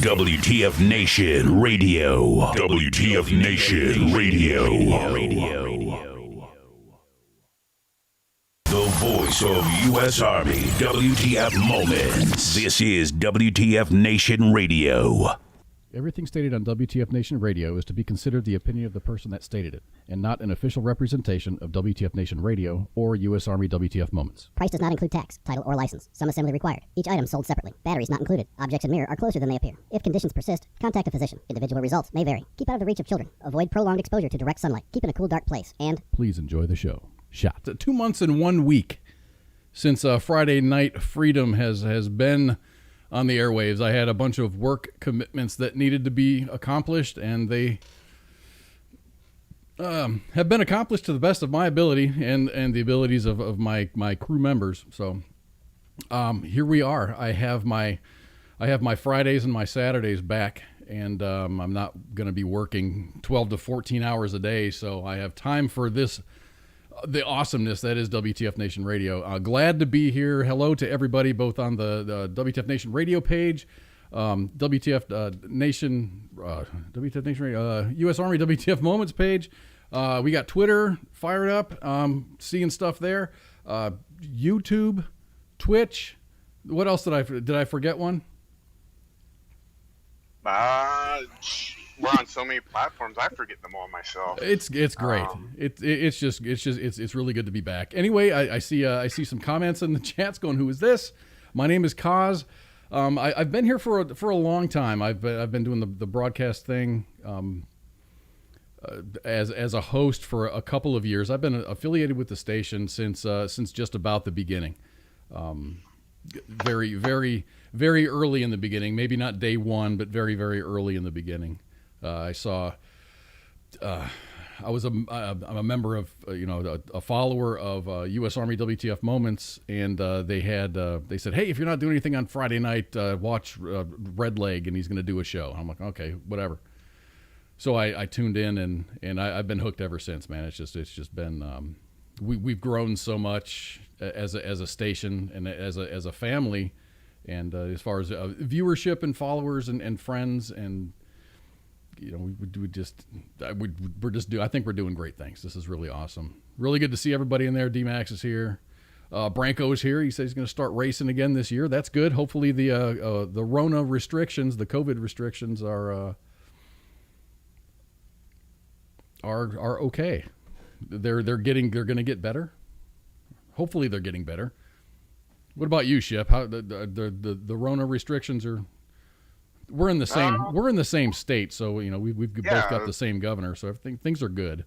WTF Nation Radio. WTF Nation Radio. The voice of U.S. Army. WTF Moments. This is WTF Nation Radio. Everything stated on WTF Nation Radio is to be considered the opinion of the person that stated it, and not an official representation of WTF Nation Radio or U.S. Army WTF Moments. Price does not include tax, title, or license. Some assembly required. Each item sold separately. Batteries not included. Objects in mirror are closer than they appear. If conditions persist, contact a physician. Individual results may vary. Keep out of the reach of children. Avoid prolonged exposure to direct sunlight. Keep in a cool, dark place. And please enjoy the show. Shot. 2 months and 1 week since Friday Night Freedom has been on the airwaves. I had a bunch of work commitments that needed to be accomplished, and they have been accomplished to the best of my ability and the abilities of my crew members. So here we are. I have my Fridays and my Saturdays back, and I'm not going to be working 12 to 14 hours a day, so I have time for this. The awesomeness that is WTF Nation Radio. Glad to be here. Hello to everybody, both on the WTF Nation Radio page, WTF Nation Radio, U.S. Army WTF Moments page. We got Twitter fired up, seeing stuff there. YouTube, Twitch. What else did I forget one? We're on so many platforms, I forget them all myself. It's great. It's really good to be back. Anyway, I see some comments in the chats going, "Who is this?" My name is Koz. I've been here for a long time. I've been doing the broadcast thing as a host for a couple of years. I've been affiliated with the station since just about the beginning. Very, very, very early in the beginning. Maybe not day one, but very, very early in the beginning. I'm a member of, a follower of U.S. Army WTF Moments, and they said, "Hey, if you're not doing anything on Friday night, watch Red Leg, and he's going to do a show." I'm like, okay, whatever. So I tuned in, and I've been hooked ever since, man. It's just been we've grown so much as a station and as a family, and as far as viewership and followers and friends and. I think we're doing great things. This is really awesome. Really good to see everybody in there. D-Max is here. Branko is here. He says he's going to start racing again this year. That's good. Hopefully the Rona restrictions, the COVID restrictions are okay. They're going to get better. Hopefully they're getting better. What about you, Ship? How the Rona restrictions are? We're in the same state, so we've both got the same governor, so things are good.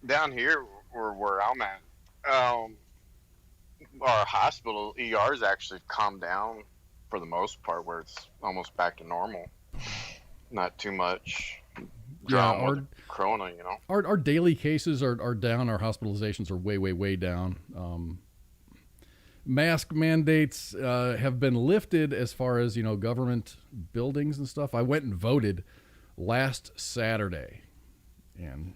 Down here, where I'm at, our hospital ER's actually calmed down for the most part, where it's almost back to normal. Not too much drama with Corona, Our daily cases are down. Our hospitalizations are way, way, way down. Mask mandates have been lifted as far as, government buildings and stuff. I went and voted last Saturday, and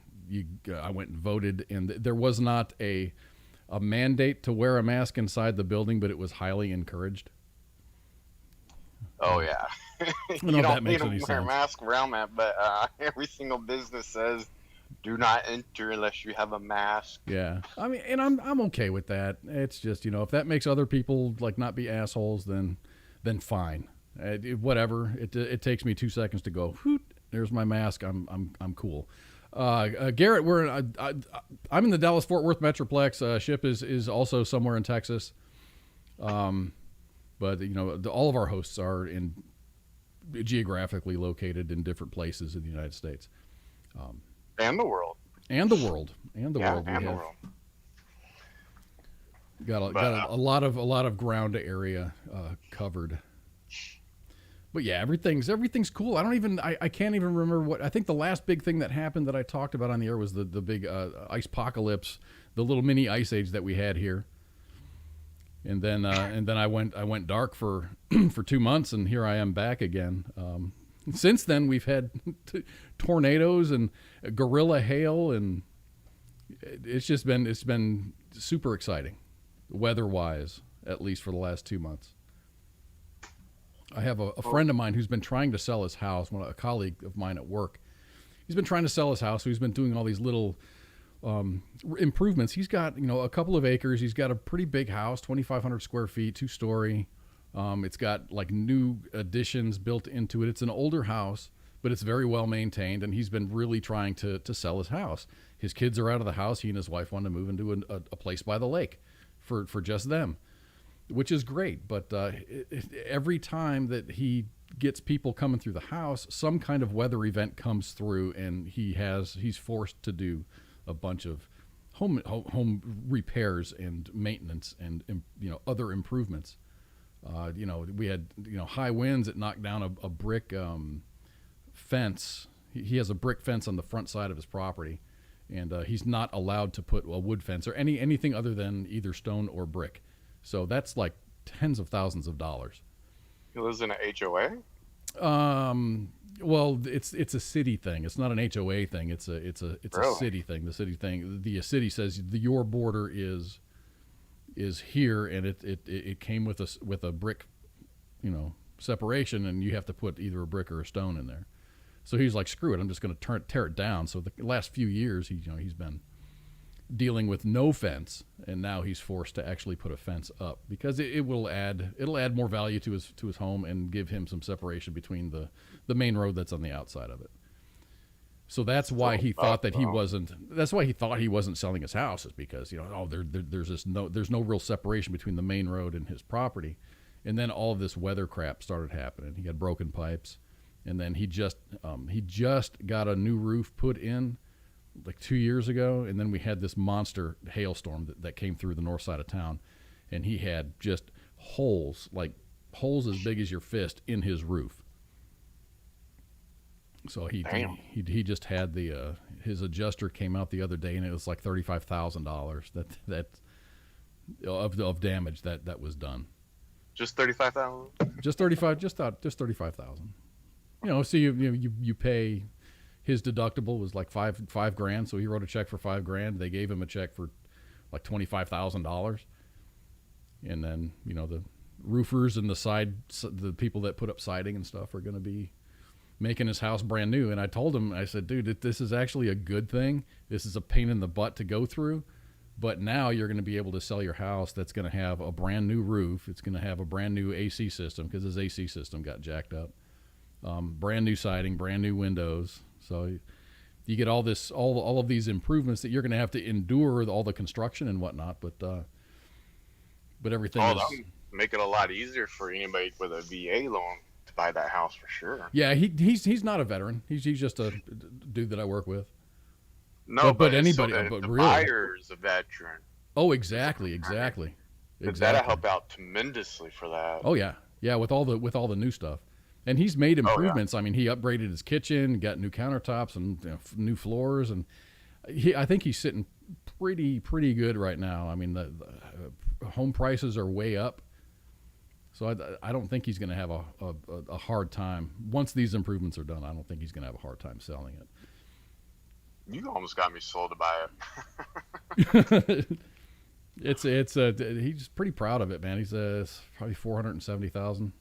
I went and voted, and there was not a mandate to wear a mask inside the building, but it was highly encouraged. Oh, yeah. You don't need to wear a mask around that, but every single business says do not enter unless you have a mask. Yeah. I mean, and I'm okay with that. It's just, if that makes other people not be assholes, then fine. Whatever. It takes me 2 seconds to go, hoot, there's my mask. I'm cool. Garrett, I'm in the Dallas-Fort Worth Metroplex. Ship is also somewhere in Texas. But all of our hosts are geographically located in different places in the United States. And the world. Got a lot of ground area covered. But yeah, everything's cool. I can't even remember what. I think the last big thing that happened that I talked about on the air was the big ice apocalypse, the little mini ice age that we had here. And then I went dark for 2 months, and here I am back again. Since then, we've had tornadoes and gorilla hail, and it's been super exciting, weather-wise, at least for the last 2 months. I have a friend of mine who's been trying to sell his house, a colleague of mine at work. He's been trying to sell his house, so he's been doing all these little improvements. He's got, a couple of acres. He's got a pretty big house, 2,500 square feet, 2-story. It's got like new additions built into it. It's an older house, but it's very well maintained, and he's been really trying to sell his house. His kids are out of the house. He and his wife want to move into a place by the lake for just them, which is great. But every time that he gets people coming through the house, some kind of weather event comes through, and he's forced to do a bunch of home repairs and maintenance and other improvements. We had high winds that knocked down a brick fence. He has a brick fence on the front side of his property, and he's not allowed to put a wood fence or anything other than either stone or brick. So that's like tens of thousands of dollars. He lives in an HOA? Well, it's a city thing. It's not an HOA thing. It's a Really? a city thing. The city thing. The city says your border is here, and it came with a brick, separation, and you have to put either a brick or a stone in there. So he's like, screw it, I'm just going to tear it down. So the last few years, he's been dealing with no fence, and now he's forced to actually put a fence up because it'll add more value to his home and give him some separation between the main road that's on the outside of it. So that's why he thought that he wasn't. That's why he thought he wasn't selling his house, is because there's no real separation between the main road and his property, and then all of this weather crap started happening. He had broken pipes, and then he just got a new roof put in like 2 years ago, and then we had this monster hailstorm that came through the north side of town, and he had just holes as big as your fist in his roof. So he just had his adjuster came out the other day, and it was like $35,000 that of damage that was done. Just 35,000. Just 35,000. So you pay. His deductible was like $5,000, so he wrote a check for $5,000. They gave him a check for like $25,000, and then the roofers and the people that put up siding and stuff are going to be making his house brand new. And I told him, I said, dude, this is actually a good thing. This is a pain in the butt to go through, but now you're going to be able to sell your house that's going to have a brand new roof. It's going to have a brand new AC system because his AC system got jacked up. Brand new siding, brand new windows. So you get all of these improvements that you're going to have to endure all the construction and whatnot, but everything is make it a lot easier for anybody with a VA loan to buy that house for sure. Yeah, he's not a veteran. He's just a dude that I work with. No, but anybody, so but the really, buyer is a veteran. Oh, exactly. That'll help out tremendously for that. Oh yeah, with all the new stuff. And he's made improvements. I mean, he upgraded his kitchen, got new countertops and new floors, and I think he's sitting pretty good right now. I mean, the home prices are way up, so I don't think he's going to have a hard time once these improvements are done. I don't think he's going to have a hard time selling it. You almost got me sold to buy it. He's pretty proud of it, man. He's probably $470,000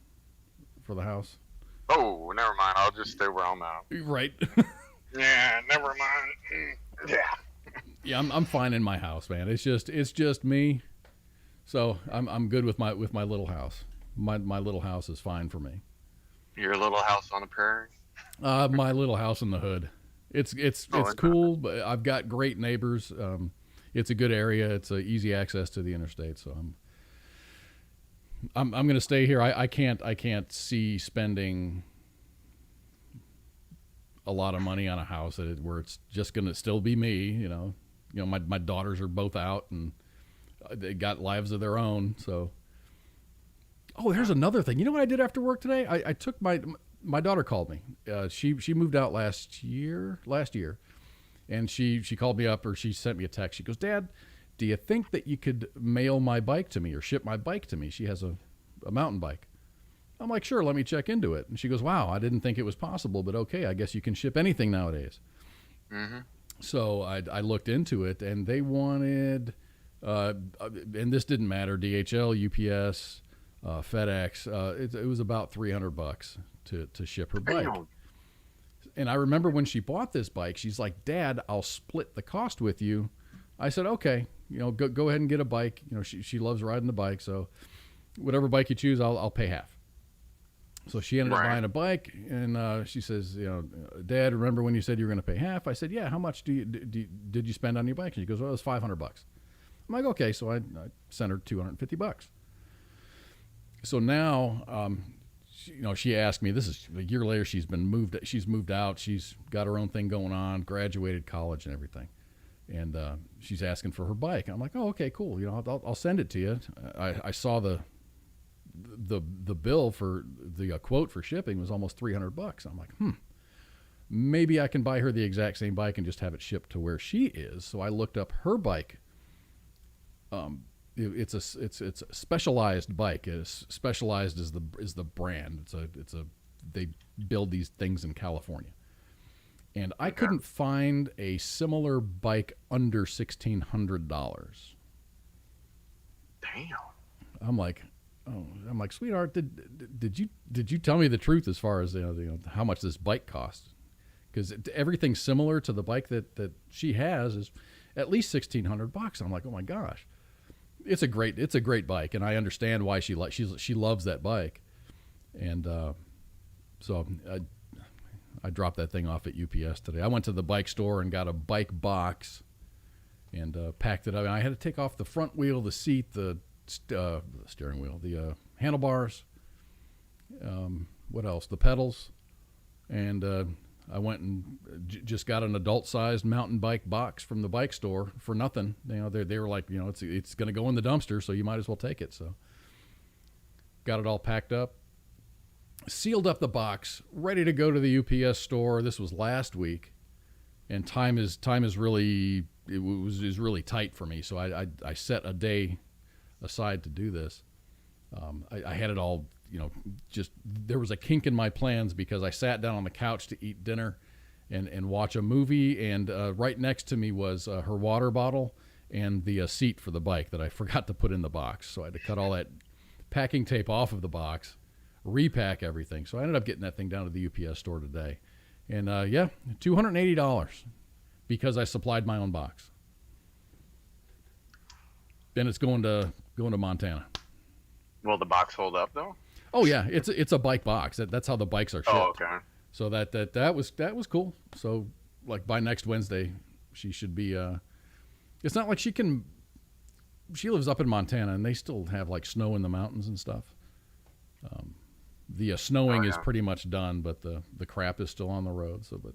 for the house. Oh, never mind. I'll just stay where I'm at. Right. Yeah, never mind. Yeah. Yeah, I'm fine in my house, man. It's just me. So I'm good with my little house. My little house is fine for me. Your little house on the prairie? My little house in the hood. It's cool, but I've got great neighbors. It's a good area. It's easy access to the interstate, so I'm going to stay here. I can't see spending a lot of money on a house where it's just going to still be me. My daughters are both out and they got lives of their own. So, there's another thing. You know what I did after work today? I took my daughter called me. She moved out last year, and she called me up, or she sent me a text. She goes, "Dad, do you think that you could mail my bike to me or ship my bike to me?" She has a mountain bike. I'm like, "Sure, let me check into it." And she goes, "Wow, I didn't think it was possible, but okay, I guess you can ship anything nowadays." Mm-hmm. So I looked into it, and they wanted, and this didn't matter, DHL, UPS. FedEx. It was about $300 to ship her bike. Damn. And I remember when she bought this bike, she's like, "Dad, I'll split the cost with you." I said, "Okay, go ahead and get a bike." She loves riding the bike, so whatever bike you choose, I'll pay half. So she ended up buying a bike, and she says, "Dad, remember when you said you were going to pay half?" I said, "Yeah. How much did you spend on your bike?" And she goes, "Well, it was $500." I'm like, "Okay." So I sent her $250. So now, she asked me. This is a year later. She's moved out. She's got her own thing going on. Graduated college and everything, and she's asking for her bike. I'm like, "Oh, okay, cool. I'll send it to you." I saw the bill for the quote for shipping was almost $300. I'm like, maybe I can buy her the exact same bike and just have it shipped to where she is. So I looked up her bike. It's a specialized bike. Specialized is the brand. They build these things in California, and I couldn't find a similar bike under $1,600. Damn. I'm like, sweetheart, did you tell me the truth as far as how much this bike costs? Because everything similar to the bike that she has is at least $1,600. I'm like, oh my gosh, it's a great bike, and I understand why she loves that bike, and so I dropped that thing off at UPS today. I went to the bike store and got a bike box, and packed it up. I had to take off the front wheel, the seat, the steering wheel, the handlebars, what else? The pedals, and I went and just got an adult-sized mountain bike box from the bike store for nothing. They were like, it's going to go in the dumpster, so you might as well take it. So got it all packed up, sealed up the box, ready to go to the UPS store. This was last week, and time is really really tight for me. So I set a day aside to do this. I had it all, just there was a kink in my plans because I sat down on the couch to eat dinner and watch a movie, and right next to me was her water bottle and the seat for the bike that I forgot to put in the box. So I had to cut all that packing tape off of the box, repack everything. So I ended up getting that thing down to the UPS store today. And $280 because I supplied my own box. Then it's going to Montana. Will the box hold up though? Oh yeah, it's a bike box. That's how the bikes are shipped. Oh, okay. So that was cool. So like by next Wednesday, she should be. It's not like she lives up in Montana, and they still have like snow in the mountains and stuff. The snowing is pretty much done, but the crap is still on the road. So, but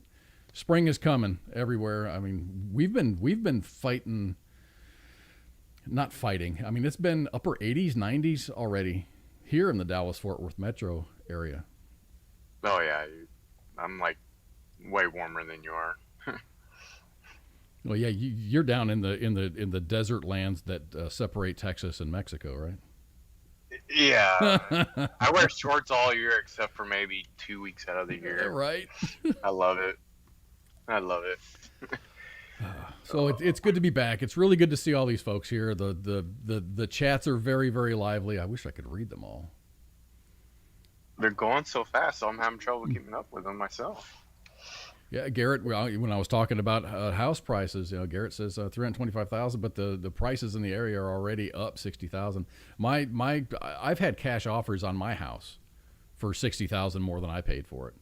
spring is coming everywhere. I mean, we've been fighting. Not fighting. I mean, it's been upper 80s, 90s already here in the Dallas-Fort Worth metro area. Oh yeah, I'm like way warmer than you are. Well, yeah, you're down in the desert lands that separate Texas and Mexico, right? Yeah, I wear shorts all year except for maybe 2 weeks out of the year. Right. I love it. So it's good to be back. It's really good to see all these folks here. The chats are very, very lively. I wish I could read them all. They're going so fast, so I'm having trouble keeping up with them myself. Yeah, Garrett. When I was talking about house prices, Garrett says $325,000, but the prices in the area are already up $60,000. I've had cash offers on my house for $60,000 more than I paid for it,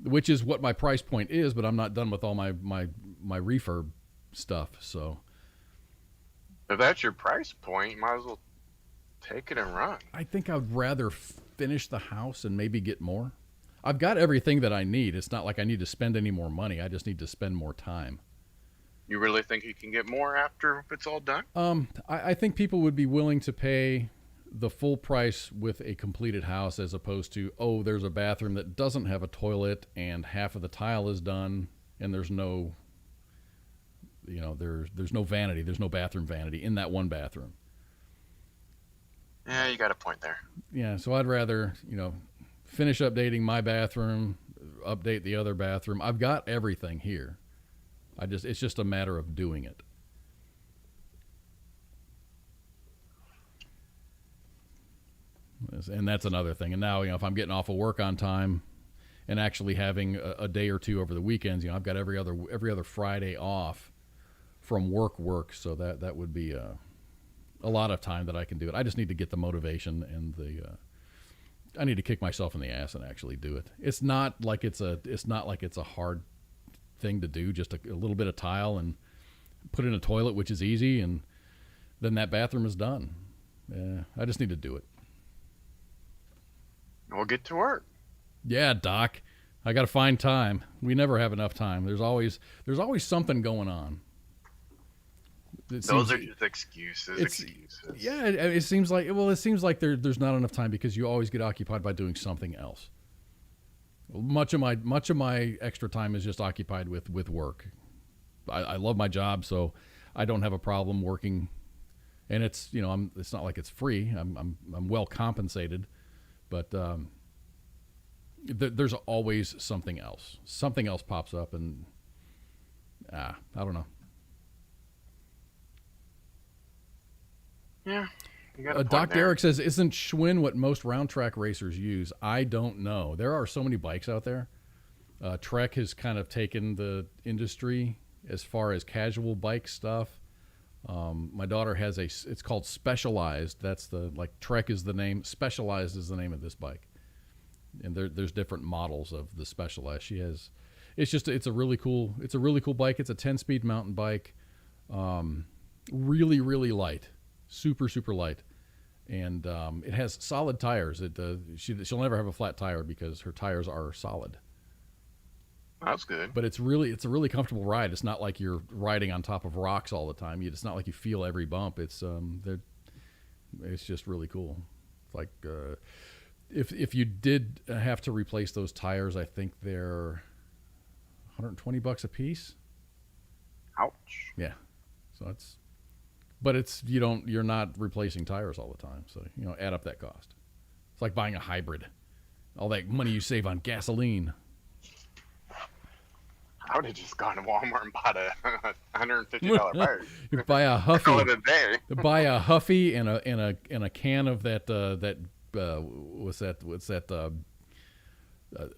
which is what my price point is. But I'm not done with all my refurb stuff. So if that's your price point, you might as well take it and run. I think I'd rather finish the house and maybe get more. I've got everything that I need. It's not like I need to spend any more money. I just need to spend more time. You really think you can get more after it's all done? I think people would be willing to pay the full price with a completed house as opposed to, there's a bathroom that doesn't have a toilet and half of the tile is done and there's no, there's no vanity. There's no bathroom vanity in that one bathroom. Yeah, you got a point there. Yeah, so I'd rather, finish updating my bathroom, update the other bathroom. I've got everything here. It's just a matter of doing it. And that's another thing. And now, if I'm getting off of work on time and actually having a day or two over the weekends, I've got every other Friday off from work. So that would be a lot of time that I can do it. I just need to get the motivation and I need to kick myself in the ass and actually do it. It's not like it's a hard thing to do. Just a little bit of tile and put in a toilet, which is easy, and then that bathroom is done. I just need to do it. We'll get to work. Yeah, Doc. I got to find time. We never have enough time. There's always something going on. Those are just excuses. Yeah, it seems like there's not enough time because you always get occupied by doing something else. Much of my extra time is just occupied with work. I love my job, so I don't have a problem working, and it's it's not like it's free. I'm well compensated, but there's always something else. Something else pops up, and I don't know. Yeah. Doc Derek says, "Isn't Schwinn what most round track racers use?" I don't know. There are so many bikes out there. Trek has kind of taken the industry as far as casual bike stuff. My daughter has it's called Specialized. That's Trek is the name. Specialized is the name of this bike. And there's different models of the Specialized. She has, it's a really cool bike. It's a 10-speed mountain bike. Really, really light. Super, super light. And it has solid tires. She'll never have a flat tire because her tires are solid. That's good. But it's a really comfortable ride. It's not like you're riding on top of rocks all the time. It's not like you feel every bump. It's just really cool. It's like if you did have to replace those tires, I think they're $120 a piece. Ouch. Yeah. So you're not replacing tires all the time. So, add up that cost. It's like buying a hybrid. All that money you save on gasoline. I would have just gone to Walmart and bought a $150 tire. You buy a Huffy. Call it a day. Buy a Huffy and a can of that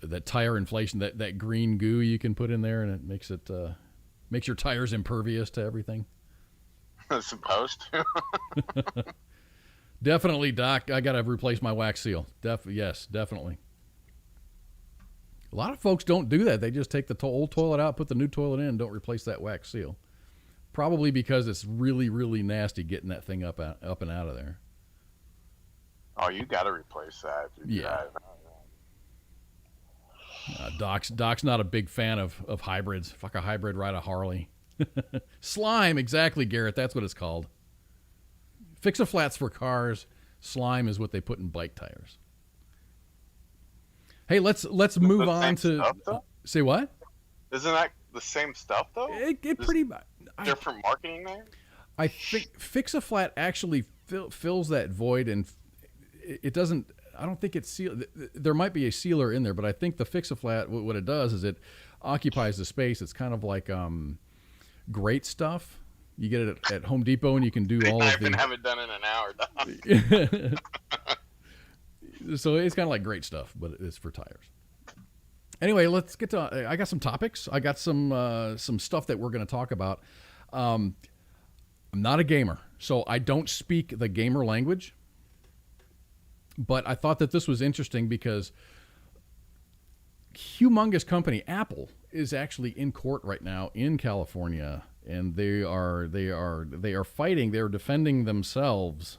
that tire inflation, that green goo you can put in there, and it makes your tires impervious to everything. Supposed to. Definitely, Doc. I got to replace my wax seal. Yes, definitely. A lot of folks don't do that. They just take the old toilet out, put the new toilet in, and don't replace that wax seal. Probably because it's really, really nasty getting that thing up and out of there. Oh, you got to replace that. Yeah. Doc's not a big fan of hybrids. Fuck a hybrid, ride a Harley. Slime, exactly, Garrett. That's what it's called. Fix-a-flats for cars. Slime is what they put in bike tires. Hey, let's move on to say what? Isn't that the same stuff though? It pretty much different marketing there. I think Fix-a-Flat actually fills that void, and it doesn't. I don't think it's sealed. There might be a sealer in there, but I think the Fix-a-Flat, what it does is it occupies the space. It's kind of like great stuff. You get it at Home Depot, and you can do all of the. I have it done in an hour. So it's kind of like great stuff, but it's for tires. Anyway, let's get to. I got some topics. I got some stuff that we're going to talk about. I'm not a gamer, so I don't speak the gamer language. But I thought that this was interesting because humongous company Apple is actually in court right now in California, and they are fighting. They're defending themselves.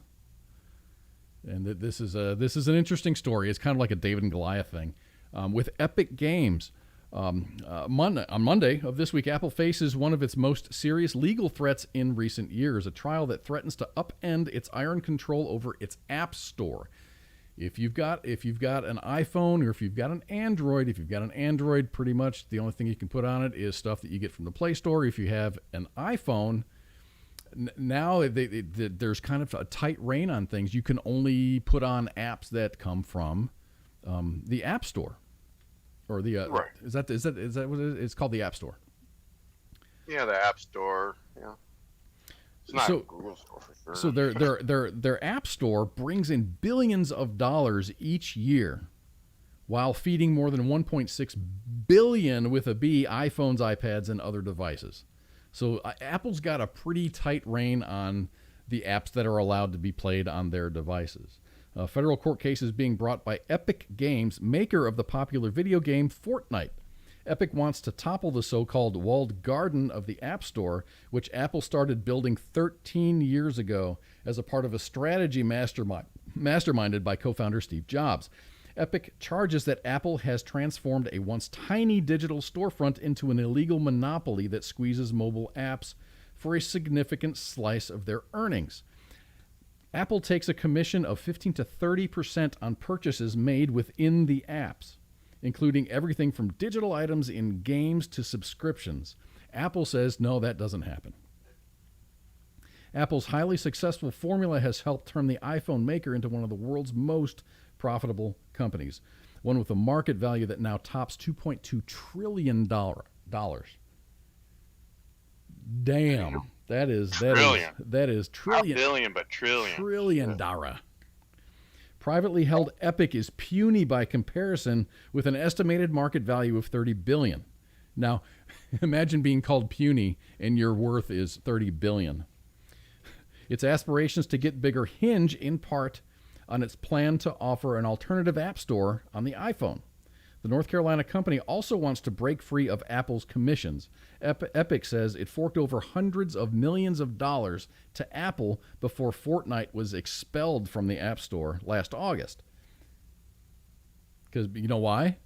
And this is an interesting story. It's kind of like a David and Goliath thing. With Epic Games, on Monday of this week, Apple faces one of its most serious legal threats in recent years, a trial that threatens to upend its iron control over its App Store. If you've got an iPhone, or if you've got an Android, pretty much the only thing you can put on it is stuff that you get from the Play Store. If you have an iPhone, now there's kind of a tight rein on things. You can only put on apps that come from the App Store, or the right. Is that what it is? It's called the App Store? Yeah, the App Store. Yeah. It's not So- a Google store for sure. So their app store brings in billions of dollars each year, while feeding more than 1.6 billion with a B iPhones, iPads, and other devices. So Apple's got a pretty tight rein on the apps that are allowed to be played on their devices. A federal court case is being brought by Epic Games, maker of the popular video game Fortnite. Epic wants to topple the so-called walled garden of the App Store, which Apple started building 13 years ago as a part of a strategy masterminded by co-founder Steve Jobs. Epic charges that Apple has transformed a once tiny digital storefront into an illegal monopoly that squeezes mobile apps for a significant slice of their earnings. Apple takes a commission of 15 to 30% on purchases made within the apps, including everything from digital items in games to subscriptions. Apple says, no, that doesn't happen. Apple's highly successful formula has helped turn the iPhone maker into one of the world's most profitable companies, one with a market value that now tops $2.2 trillion. Damn, that is trillion. Not billion, but trillion. Trillion dollar. Privately held Epic is puny by comparison, with an estimated market value of $30 billion. Now, imagine being called puny and your worth is $30 billion. Its aspirations to get bigger hinge in part on its plan to offer an alternative app store on the iPhone. The North Carolina company also wants to break free of Apple's commissions. Epic says it forked over hundreds of millions of dollars to Apple before Fortnite was expelled from the App Store last August. Because you know why?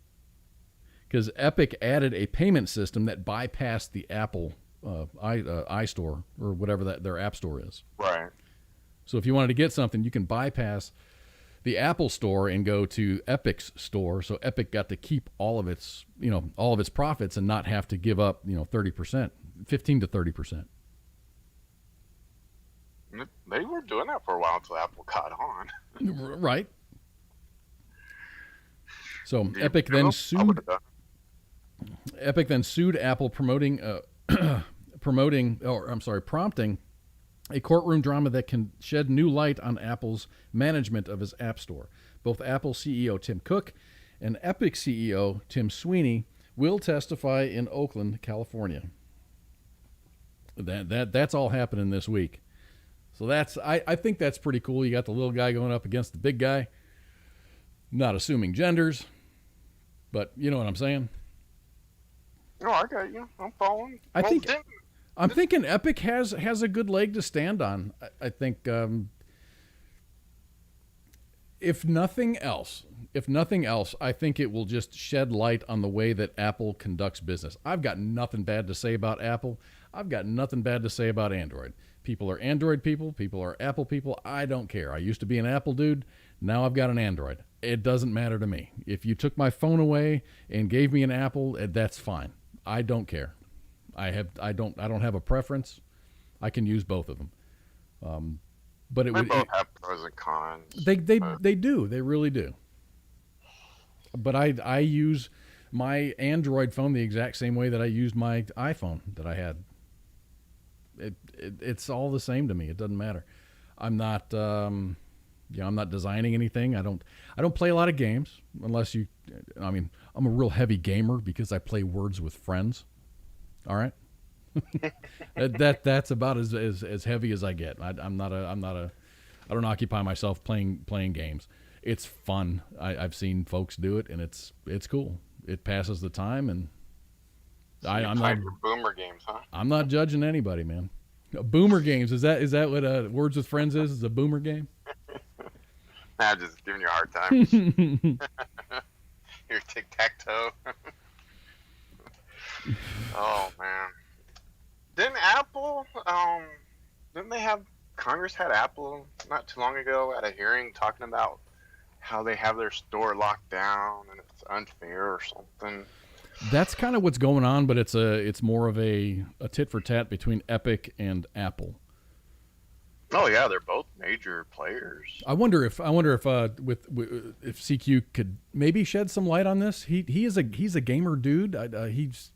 Because Epic added a payment system that bypassed the Apple iStore, or whatever their App Store is. Right. So if you wanted to get something, you can bypass the Apple Store and go to Epic's store. So Epic got to keep all of its profits and not have to give up 30%, 15 to 30%. They were doing that for a while until Apple caught on. Right. So Epic then sued Apple, prompting a courtroom drama that can shed new light on Apple's management of his App Store. Both Apple CEO Tim Cook and Epic CEO Tim Sweeney will testify in Oakland, California. That's all happening this week. So I think that's pretty cool. You got the little guy going up against the big guy. Not assuming genders, but you know what I'm saying? No, I got you. I'm following. I'm thinking Epic has a good leg to stand on. I think if nothing else, I think it will just shed light on the way that Apple conducts business. I've got nothing bad to say about Apple. I've got nothing bad to say about Android. People are Android people. People are Apple people. I don't care. I used to be an Apple dude. Now I've got an Android. It doesn't matter to me. If you took my phone away and gave me an Apple, that's fine. I don't care. I don't have a preference. I can use both of them. But they both have pros and cons. They do. They really do. But I use my Android phone the exact same way that I used my iPhone that I had. It's all the same to me. It doesn't matter. I'm not I'm not designing anything. I don't play a lot of games unless I'm a real heavy gamer because I play Words with Friends. All right. That's about as heavy as I get. I don't occupy myself playing games. It's fun. I've seen folks do it and it's cool. It passes the time, and I'm not boomer games, huh? I'm not judging anybody, man. Boomer games, is that what Words with Friends is? Is a boomer game? I'm just giving you a hard time. Your tic-tac-toe. Oh man. Didn't Apple didn't they have Congress had Apple not too long ago at a hearing talking about how they have their store locked down and it's unfair or something? That's kind of what's going on, but it's more of a tit for tat between Epic and Apple. Oh yeah, they're both major players. I wonder if CQ could maybe shed some light on this. He's a gamer dude. He's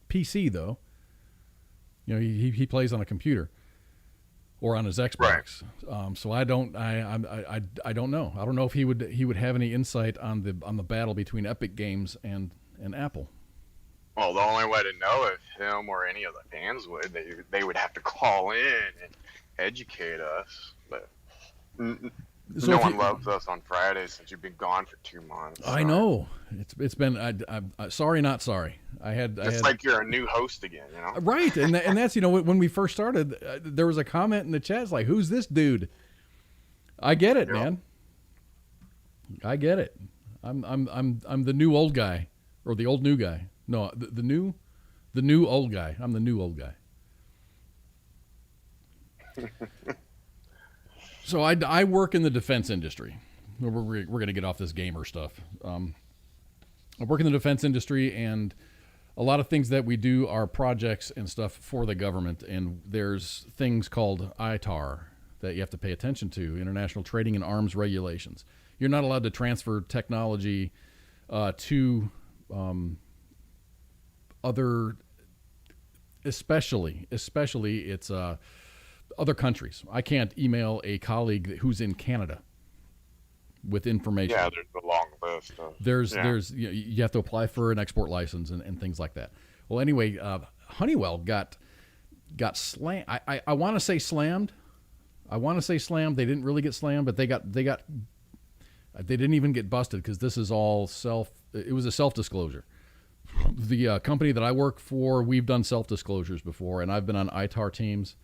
PC though. He plays on a computer. or on his Xbox. So I don't know. I don't know if he would have any insight on the battle between Epic Games and Apple. Well, the only way to know if him or any of the fans would, they would have to call in and educate us. But So no one loves us on Fridays since you've been gone for 2 months. I know it's been. I sorry, not sorry. It's like you're a new host again, you know? Right, and that's when we first started, there was a comment in the chat. It's like, who's this dude? I get it, man. I get it. I'm the new old guy, or the old new guy. No, the new old guy. I'm the new old guy. So I work in the defense industry. We're going to get off this gamer stuff. I work in the defense industry, and a lot of things that we do are projects and stuff for the government. And there's things called ITAR that you have to pay attention to, International Trading in Arms Regulations. You're not allowed to transfer technology to other, especially it's other countries. I can't email a colleague who's in Canada with information. Yeah, there's a long list. There's you have to apply for an export license and things like that. Well, anyway, Honeywell got slammed. I want to say slammed. They didn't really get slammed, but they didn't even get busted because this is all it was a self-disclosure. The company that I work for, we've done self-disclosures before, and I've been on ITAR teams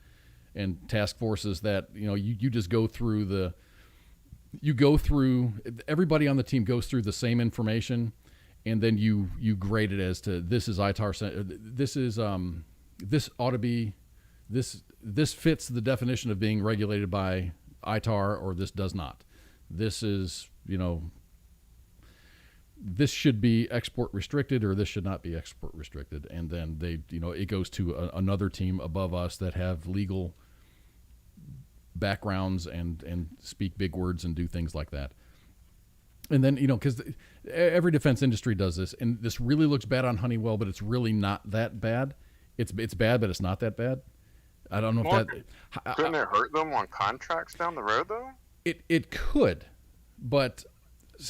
and task forces that, you just go through everybody on the team goes through the same information, and then you grade it as to this is ITAR, this ought to be, this fits the definition of being regulated by ITAR, or this does not. This is, this should be export restricted, or this should not be export restricted. And then it goes to another team above us that have legal backgrounds and speak big words and do things like that. And then, because every defense industry does this, and this really looks bad on Honeywell, but it's really not that bad. It's bad, but it's not that bad. I don't know if that... Couldn't it hurt them on contracts down the road, though? It could, but...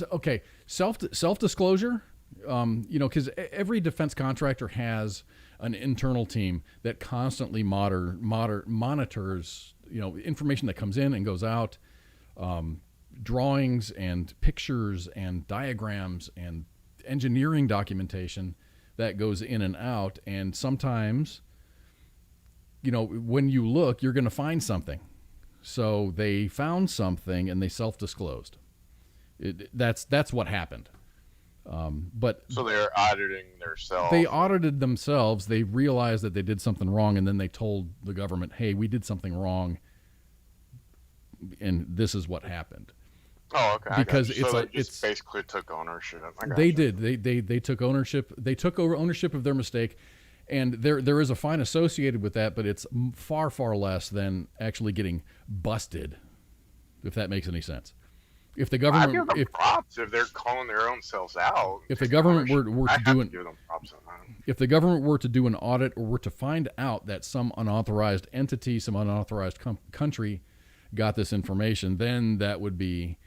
Okay, self-disclosure, because every defense contractor has an internal team that constantly monitors, information that comes in and goes out, drawings and pictures and diagrams and engineering documentation that goes in and out. And sometimes, when you look, you're going to find something. So they found something and they self-disclosed. That's what happened. But so they're auditing themselves. They audited themselves. They realized that they did something wrong, and then they told the government, "Hey, we did something wrong, and this is what happened." Oh, okay. Because it's basically took ownership. They did. They took ownership. They took over ownership of their mistake, and there is a fine associated with that, but it's far less than actually getting busted, if that makes any sense. If the government, I give them props if they're calling their own selves out. If the government were to do give them props on that. If the government were to do an audit, or were to find out that some unauthorized entity, some unauthorized country got this information, then that would be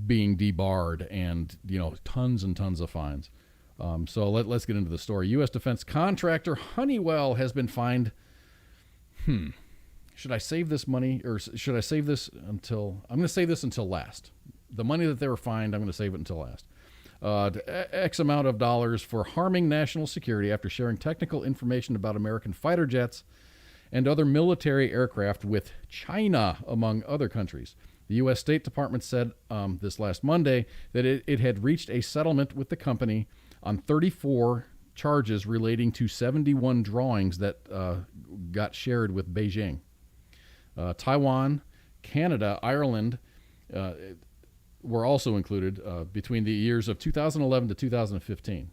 being debarred, and tons and tons of fines. So let's get into the story. U.S. defense contractor Honeywell has been fined. Should I save this money, or should I save this until? I'm going to save this until last. The money that they were fined, I'm going to save it until last. X amount of dollars for harming national security after sharing technical information about American fighter jets and other military aircraft with China, among other countries. The U.S. State Department said this last Monday that it had reached a settlement with the company on 34 charges relating to 71 drawings that got shared with Beijing. Taiwan, Canada, Ireland were also included between the years of 2011 to 2015.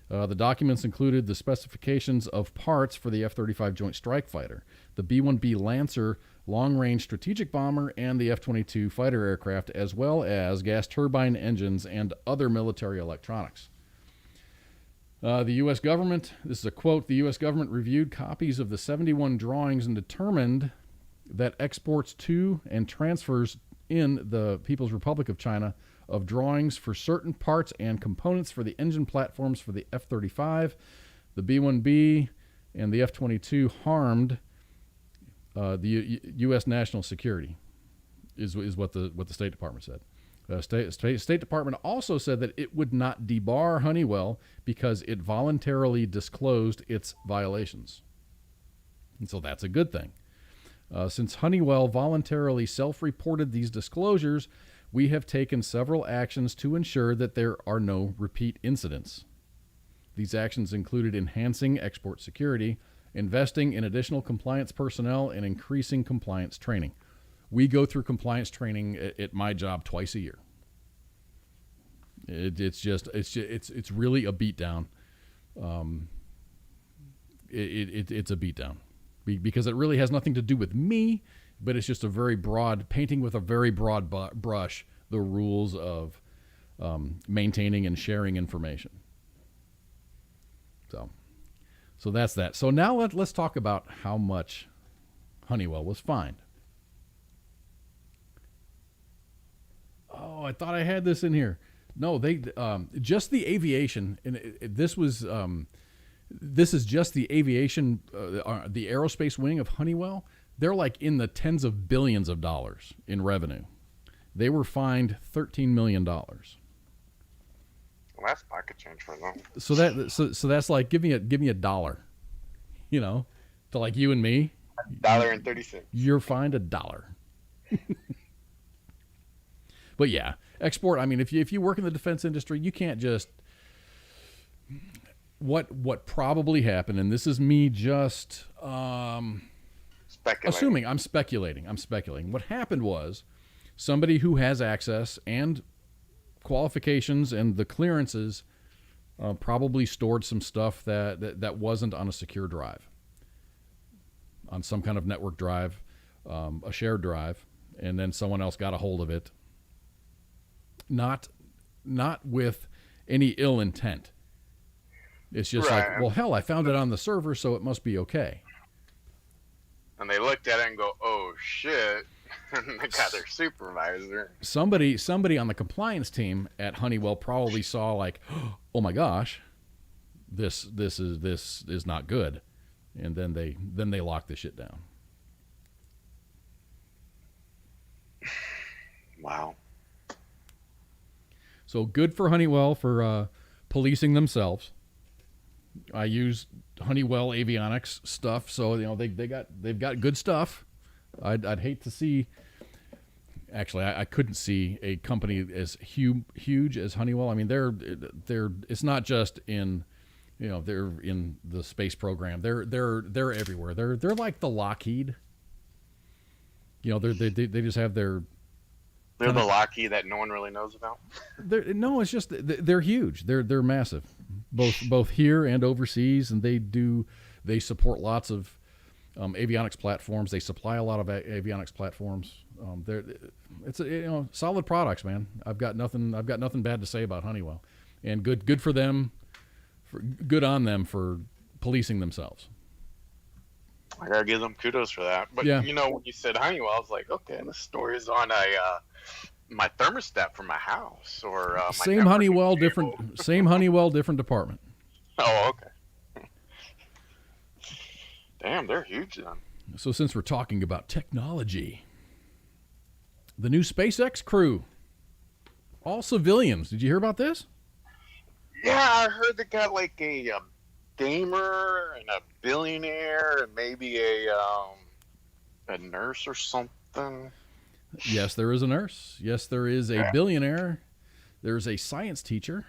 The documents included the specifications of parts for the F-35 Joint Strike Fighter, the B-1B Lancer long-range strategic bomber, and the F-22 fighter aircraft, as well as gas turbine engines and other military electronics. The U.S. government, this is a quote, the U.S. government reviewed copies of the 71 drawings and determined that exports to and transfers in the People's Republic of China of drawings for certain parts and components for the engine platforms for the F-35, the B-1B, and the F-22 harmed the U.S. national security, is what the State Department said. State Department also said that it would not debar Honeywell because it voluntarily disclosed its violations. And so that's a good thing. Since Honeywell voluntarily self-reported these disclosures, we have taken several actions to ensure that there are no repeat incidents. These actions included enhancing export security, investing in additional compliance personnel, and increasing compliance training. We go through compliance training at my job twice a year. It's really a beatdown. It's a beatdown because it really has nothing to do with me, but it's just a very broad painting with a very broad brush the rules of maintaining and sharing information. So that's that. So now let's talk about how much Honeywell was fined. Oh, I thought I had this in here. No, they just the aviation, and this is just the aviation, the aerospace wing of Honeywell. They're like in the tens of billions of dollars in revenue. They were fined $13 million. Well, that's pocket change for them. So that's like give me a dollar, to like you and me. $1.30. You're fined $1. But yeah, export. I mean, if you work in the defense industry, you can't just. What probably happened, and this is me just assuming. I'm speculating. What happened was somebody who has access and qualifications and the clearances probably stored some stuff that wasn't on a secure drive, on some kind of network drive, a shared drive, and then someone else got a hold of it. Not with any ill intent. It's just right. like, well, hell, I found it on the server, so it must be okay. And they looked at it and go, oh, shit. And they got their supervisor. Somebody on the compliance team at Honeywell probably saw like, oh my gosh, this is not good. And then they locked the shit down. Wow. So good for Honeywell for policing themselves. I use Honeywell avionics stuff, so they've got good stuff. I'd hate to see. Actually, I couldn't see a company as huge as Honeywell. I mean, they're it's not just in they're in the space program. They're everywhere. They're like the Lockheed. They just have their. They're the Lockheed that no one really knows about. No, it's just they're huge. They're massive, both here and overseas, and they support lots of avionics platforms. They supply a lot of avionics platforms. It's solid products, man. I've got nothing bad to say about Honeywell, and good for them. Good on them for policing themselves. I gotta give them kudos for that. But yeah. When you said Honeywell, I was like, okay, and the story is on my thermostat for my house, or my same Honeywell, different department. Oh, okay. Damn, they're huge then. So since we're talking about technology, the new SpaceX crew, all civilians. Did you hear about this? Yeah, I heard they got like a gamer and a billionaire and maybe a nurse or something. Yes, there is a nurse. Yes, there is a billionaire. There's a science teacher.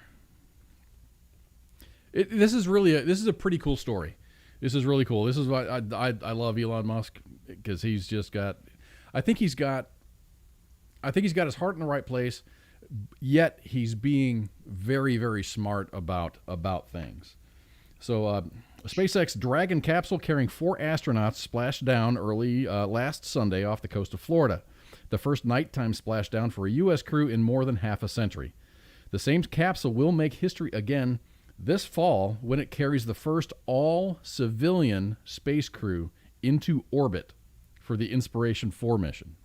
This is a pretty cool story. This is really cool. This is why I love Elon Musk, because he's just got. I think he's got his heart in the right place, yet he's being very, very smart about things. So, a SpaceX Dragon capsule carrying 4 astronauts splashed down early last Sunday off the coast of Florida. The first nighttime splashdown for a U.S. crew in more than half a century. The same capsule will make history again this fall when it carries the first all-civilian space crew into orbit for the Inspiration 4 mission.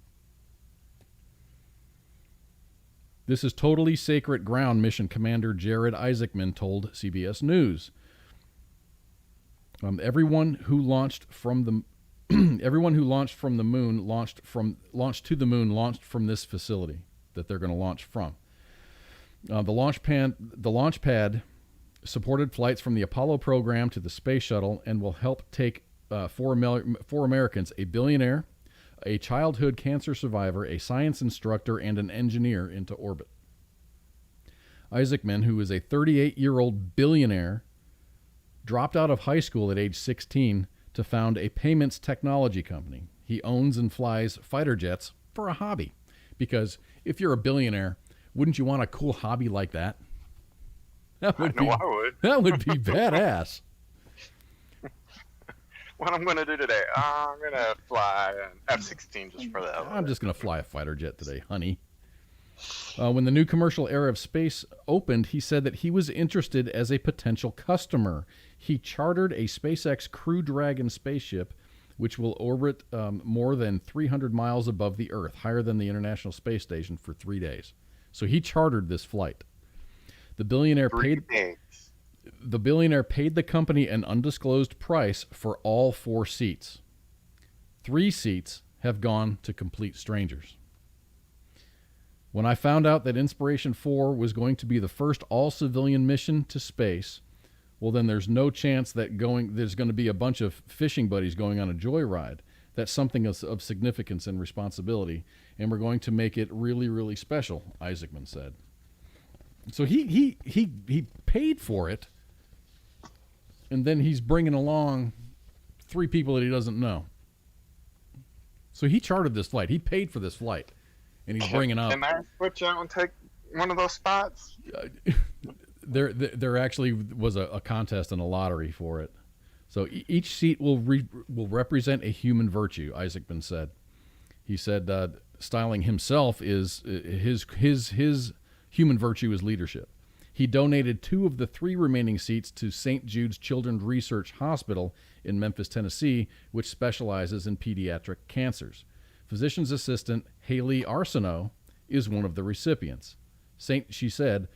This is totally sacred ground, Mission Commander Jared Isaacman told CBS News. Everyone who launched from the moon launched to the moon launched from this facility that they're going to launch from. The launch pad supported flights from the Apollo program to the space shuttle and will help take four Americans, a billionaire, a childhood cancer survivor, a science instructor, and an engineer into orbit. Isaacman, who is a 38-year-old billionaire, dropped out of high school at age 16 to found a payments technology company. He owns and flies fighter jets for a hobby. Because if you're a billionaire, wouldn't you want a cool hobby like that? I would. That would be badass. What I'm going to do today, I'm going to fly an F-16 just for that. I'm just going to fly a fighter jet today, honey. When the new commercial era of space opened, he said that he was interested as a potential customer. He chartered a SpaceX Crew Dragon spaceship, which will orbit more than 300 miles above the Earth, higher than the International Space Station, for 3 days. So he chartered this flight. The billionaire paid the company an undisclosed price for all 4 seats. 3 seats have gone to complete strangers. When I found out that Inspiration 4 was going to be the first all-civilian mission to space, well, then there's no chance that there's going to be a bunch of fishing buddies going on a joyride. That's something of significance and responsibility, and we're going to make it really, really special, Isaacman said. So he paid for it, and then he's bringing along 3 people that he doesn't know. So he chartered this flight. He paid for this flight, and he's bringing up. Can I switch out and take one of those spots? There actually was a contest and a lottery for it. So each seat will represent a human virtue, Isaacman said. He said styling himself is his human virtue is leadership. He donated 2 of the 3 remaining seats to St. Jude's Children's Research Hospital in Memphis, Tennessee, which specializes in pediatric cancers. Physician's assistant Haley Arsenault is one of the recipients. She said,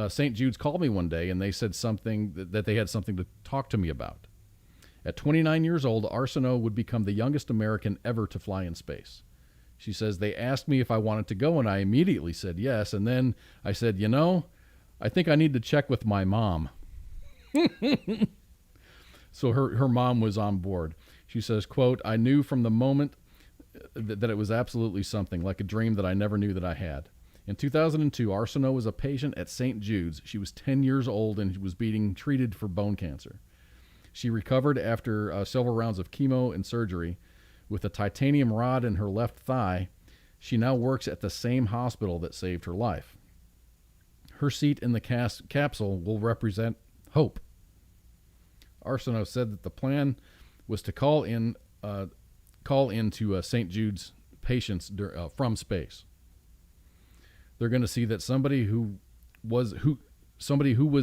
St. Jude's called me one day and they said that they had something to talk to me about. At 29 years old, Arsenault would become the youngest American ever to fly in space. She says, they asked me if I wanted to go, and I immediately said yes. And then I said, I think I need to check with my mom. So her mom was on board. She says, quote, I knew from the moment that it was absolutely something, like a dream that I never knew that I had. In 2002, Arsenault was a patient at St. Jude's. She was 10 years old and was being treated for bone cancer. She recovered after several rounds of chemo and surgery. With a titanium rod in her left thigh, she now works at the same hospital that saved her life. Her seat in the capsule will represent hope. Arsenault said that the plan was to call in to St. Jude's patients from space. They're going to see that somebody who was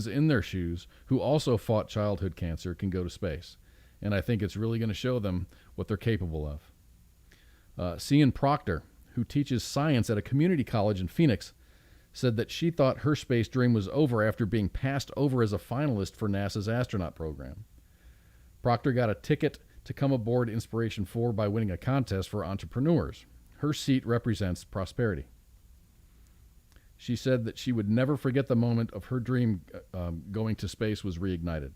in their shoes, who also fought childhood cancer, can go to space. And I think it's really going to show them what they're capable of. Cian Proctor, who teaches science at a community college in Phoenix, said that she thought her space dream was over after being passed over as a finalist for NASA's astronaut program. Proctor got a ticket to come aboard Inspiration 4 by winning a contest for entrepreneurs. Her seat represents prosperity. She said that she would never forget the moment of her dream going to space was reignited.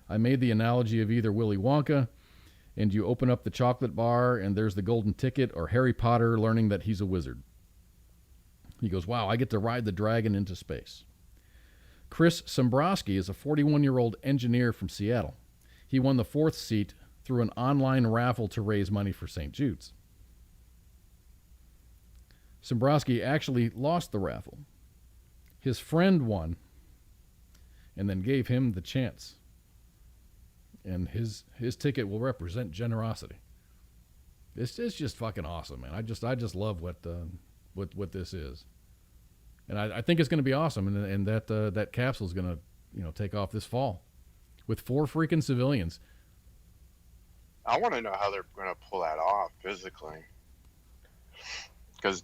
I made the analogy of either Willy Wonka and you open up the chocolate bar and there's the golden ticket, or Harry Potter learning that he's a wizard. He goes, wow, I get to ride the dragon into space. Chris Sombrosky is a 41-year-old engineer from Seattle. He won the 4th seat through an online raffle to raise money for St. Jude's. Sombrosky actually lost the raffle. His friend won and then gave him the chance. And his ticket will represent generosity. It's just fucking awesome, man. I just love what this is. And I think it's going to be awesome, and that capsule is going to take off this fall with 4 freaking civilians. I want to know how they're going to pull that off physically. Because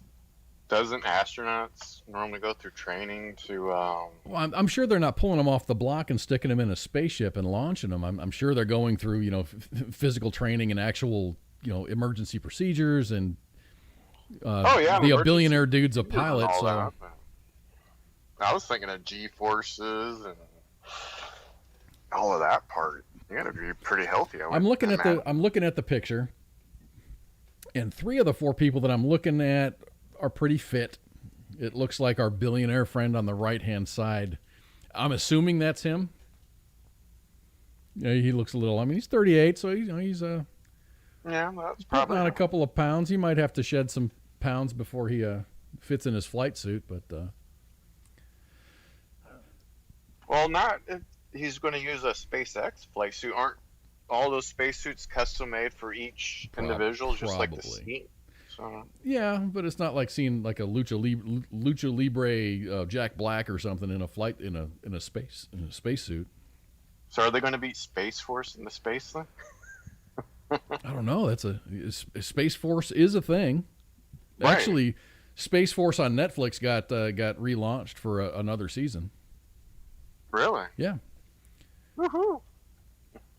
doesn't astronauts normally go through training to? Well, I'm sure they're not pulling them off the block and sticking them in a spaceship and launching them. I'm sure they're going through, physical training and actual, emergency procedures and. The billionaire dude's a pilot, so. That. I was thinking of G-forces and all of that part. You got to be pretty healthy. I'm looking at the picture, and 3 of the 4 people that I'm looking at are pretty fit. It looks like our billionaire friend on the right-hand side. I'm assuming that's him. Yeah, he looks a little. I mean, he's 38, so he's yeah, that's putting probably on a couple of pounds. He might have to shed some pounds before he fits in his flight suit, but. Well, not if he's going to use a SpaceX flight suit. Aren't all those spacesuits custom made for each individual, just like the seat? So. Yeah, but it's not like seeing like a lucha libre Jack Black or something in a flight in a spacesuit. So are they going to be Space Force in the space thing? I don't know. That's a Space Force is a thing. Right. Actually, Space Force on Netflix got relaunched for another season. Really? Yeah. Woohoo!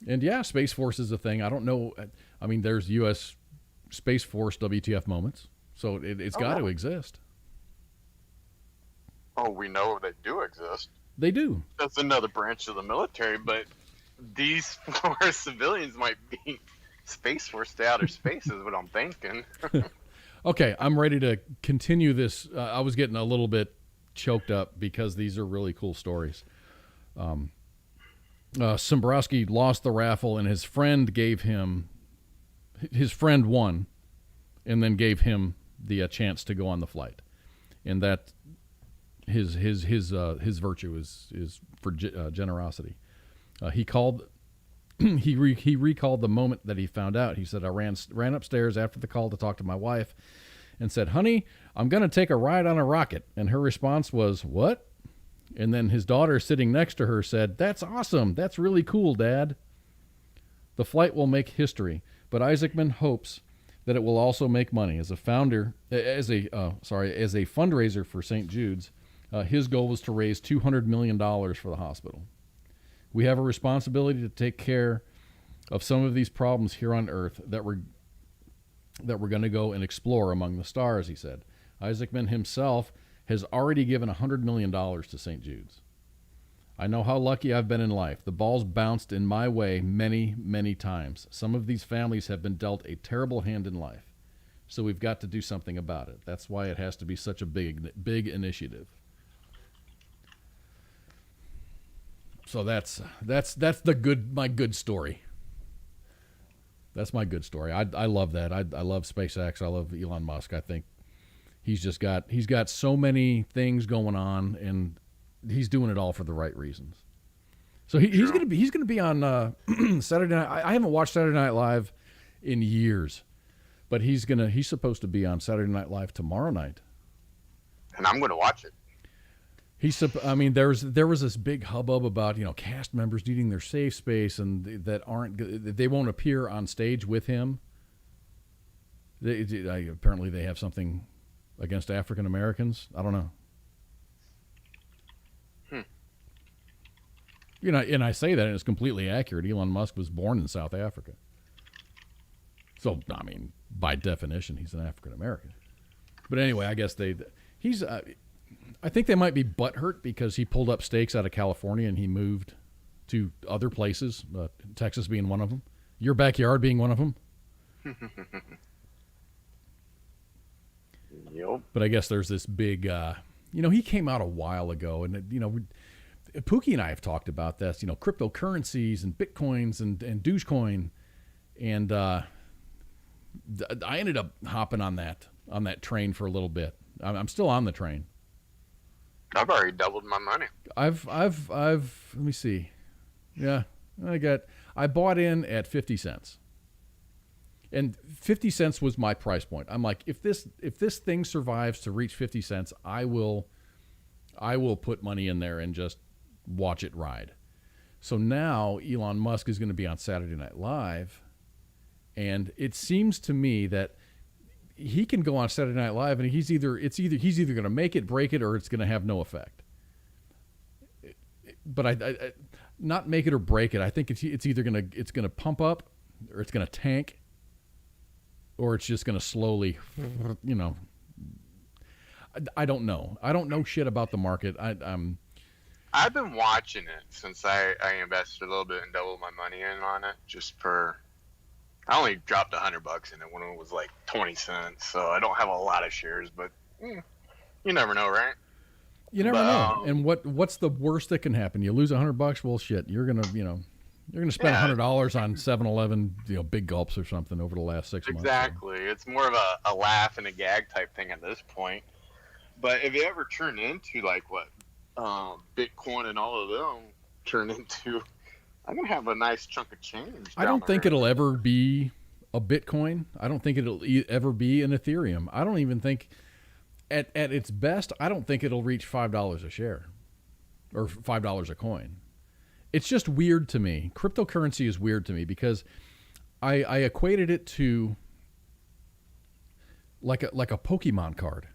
And yeah, Space Force is a thing. I don't know. I mean, there's U.S. Space Force WTF moments, so it's got to exist. Oh, we know they do exist. They do. That's another branch of the military, but these 4 civilians might be Space Force to outer space is what I'm thinking. Okay, I'm ready to continue this. I was getting a little bit choked up because these are really cool stories. Sombrowski lost the raffle, and his friend won, and then gave him the chance to go on the flight, and that his virtue is for generosity. He called. He recalled the moment that he found out. He said, "I ran upstairs after the call to talk to my wife, and said, 'Honey, I'm going to take a ride on a rocket.' And her response was, 'What?' And then his daughter sitting next to her said, 'That's awesome. That's really cool, Dad.' The flight will make history, but Isaacman hopes that it will also make money. As a fundraiser for St. Jude's, his goal was to raise $200 million for the hospital. We have a responsibility to take care of some of these problems here on Earth that we're going to go and explore among the stars," he said. Isaacman himself has already given $100 million to St. Jude's. "I know how lucky I've been in life. The ball's bounced in my way many, many times. Some of these families have been dealt a terrible hand in life. So we've got to do something about it. That's why it has to be such a big initiative." So that's my good story. That's my good story. I love that. I love SpaceX. I love Elon Musk. I think he's got so many things going on, and he's doing it all for the right reasons. So he's gonna be on Saturday night. I haven't watched Saturday Night Live in years, but he's supposed to be on Saturday Night Live tomorrow night. And I'm gonna watch it. There was this big hubbub about cast members needing their safe space and they won't appear on stage with him. Apparently they have something against African Americans. I don't know. And I say that and it's completely accurate. Elon Musk was born in South Africa, so by definition he's an African American. But anyway, I guess he's. I think they might be butthurt because he pulled up stakes out of California and he moved to other places, Texas being one of them, your backyard being one of them. Yep. But I guess there's this big, he came out a while ago, and Pookie and I have talked about this, cryptocurrencies and Bitcoins and Dogecoin, and I ended up hopping on that train for a little bit. I'm still on the train. I've already doubled my money. I've let me see. Yeah, I bought in at 50 cents. And 50 cents was my price point. I'm like, if this thing survives to reach 50 cents, I will put money in there and just watch it ride. So now Elon Musk is going to be on Saturday Night Live, And it seems to me that he can go on Saturday Night Live and he's either going to make it, break it, or it's going to have no effect. But I not make it or break it. I think it's either going to pump up, or it's going to tank, or it's just going to slowly, you know. I don't know. I don't know shit about the market. I've been watching it since I invested a little bit and doubled my money in on it. I only dropped $100 in it when it was like 20 cents, so I don't have a lot of shares. But you never know, right? You never know. And what's the worst that can happen? You lose $100. Well, shit, you're gonna spend $100 on 7-Eleven, big gulps or something over the last 6 months. Exactly. So. It's more of a laugh and a gag type thing at this point. But if it ever turned into like what Bitcoin and all of them turn into, I'm gonna have a nice chunk of change. I don't think it'll ever be a Bitcoin. I don't think it'll ever be an Ethereum. I don't even think, at its best, I don't think it'll reach $5 a share or $5 a coin. It's just weird to me. Cryptocurrency is weird to me because I equated it to like a Pokemon card.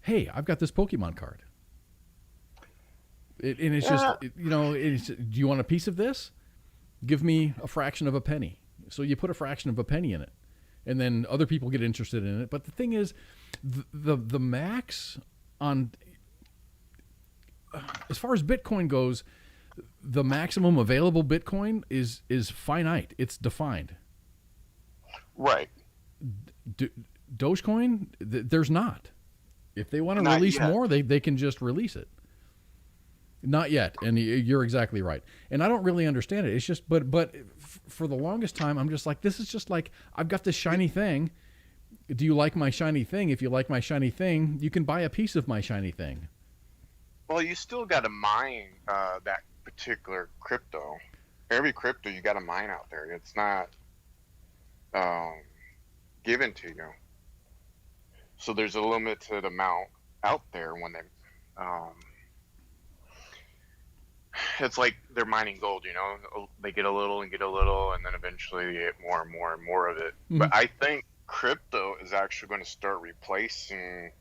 Hey, I've got this Pokemon card. And it's just, do you want a piece of this? Give me a fraction of a penny. So you put a fraction of a penny in it. And then other people get interested in it. But the thing is, the max on, as far as Bitcoin goes, the maximum available Bitcoin is finite. It's defined. Right. Dogecoin, there's not. If they want to release more, they can just release it. Not yet, and you're exactly right. And I don't really understand it. It's just, but for the longest time, I'm just like, this is just like, I've got this shiny thing. Do you like my shiny thing? If you like my shiny thing, you can buy a piece of my shiny thing. Well, you still got to mine that particular crypto. Every crypto you got to mine out there. It's not given to you. So there's a limited amount out there when they, it's like they're mining gold, they get a little and get a little, and then eventually they get more and more and more of it. Mm-hmm. But I think crypto is actually going to start replacing,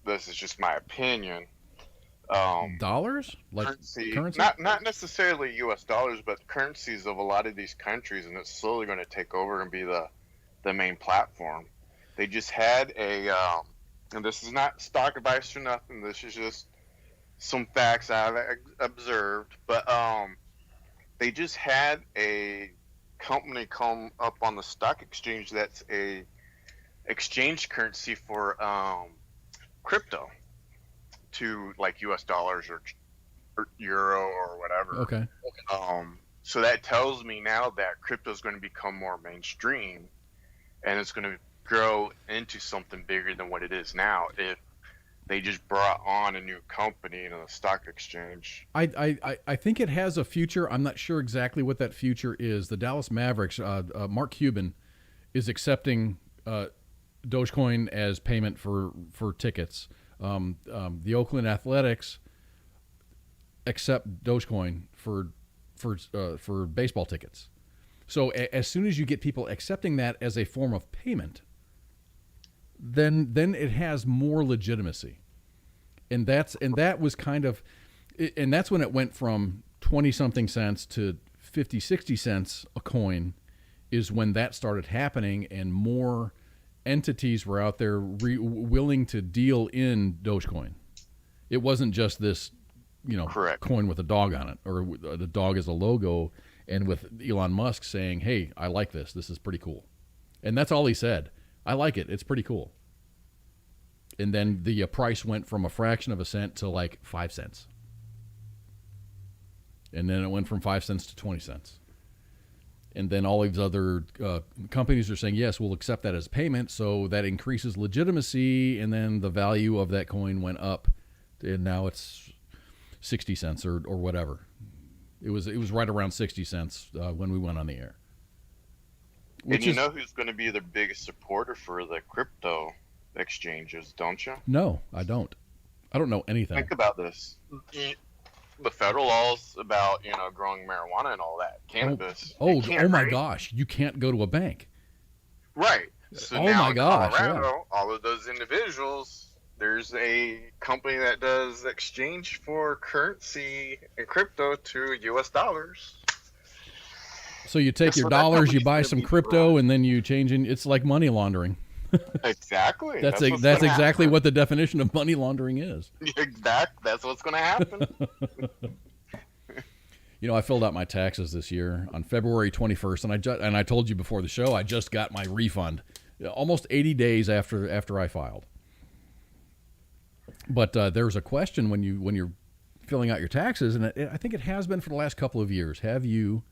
this is just my opinion, dollars? Like currency? Not necessarily US dollars, but currencies of a lot of these countries, and it's slowly going to take over and be the main platform. They just had and this is not stock advice or nothing, this is just some facts I've observed, but they just had a company come up on the stock exchange that's a exchange currency for crypto to like US dollars or euro or whatever. Okay. So that tells me now that crypto is going to become more mainstream, and it's going to grow into something bigger than what it is now if they just brought on a new company in a stock exchange. I think it has a future. I'm not sure exactly what that future is. The Dallas Mavericks, Mark Cuban, is accepting Dogecoin as payment for tickets. The Oakland Athletics accept Dogecoin for baseball tickets. So as soon as you get people accepting that as a form of payment, then it has more legitimacy. And that was kind of, and that's when it went from 20 something cents to 50, 60 cents a coin, is when that started happening, and more entities were out there willing to deal in Dogecoin. It wasn't just this, Correct. coin with a dog on it, or the dog as a logo, and with Elon Musk saying, "Hey, I like this. This is pretty cool." And that's all he said. I like it. It's pretty cool. And then the price went from a fraction of a cent to like 5 cents. And then it went from 5 cents to 20 cents. And then all these other companies are saying, yes, we'll accept that as payment. So that increases legitimacy. And then the value of that coin went up. And now it's 60 cents or whatever. It was right around 60 cents when we went on the air. And you know who's going to be the biggest supporter for the crypto exchanges, don't you? No, I don't. I don't know anything. Think about this. the federal laws about growing marijuana and all that cannabis. Oh my right? gosh! You can't go to a bank. Right. So Oh now my in gosh! Colorado, Yeah. all of those individuals, there's a company that does exchange for currency and crypto to U.S. dollars. So you take Guess your what that dollars, you company's buy gonna some be crypto, for? and then you change in. It's like money laundering. Exactly. That's what's that's gonna exactly happen. what the definition of money laundering is. That's what's going to happen. I filled out my taxes this year on February 21st, and I told you before the show I just got my refund, almost 80 days after I filed. But there's a question when you're filling out your taxes, and I think it has been for the last couple of years. Have you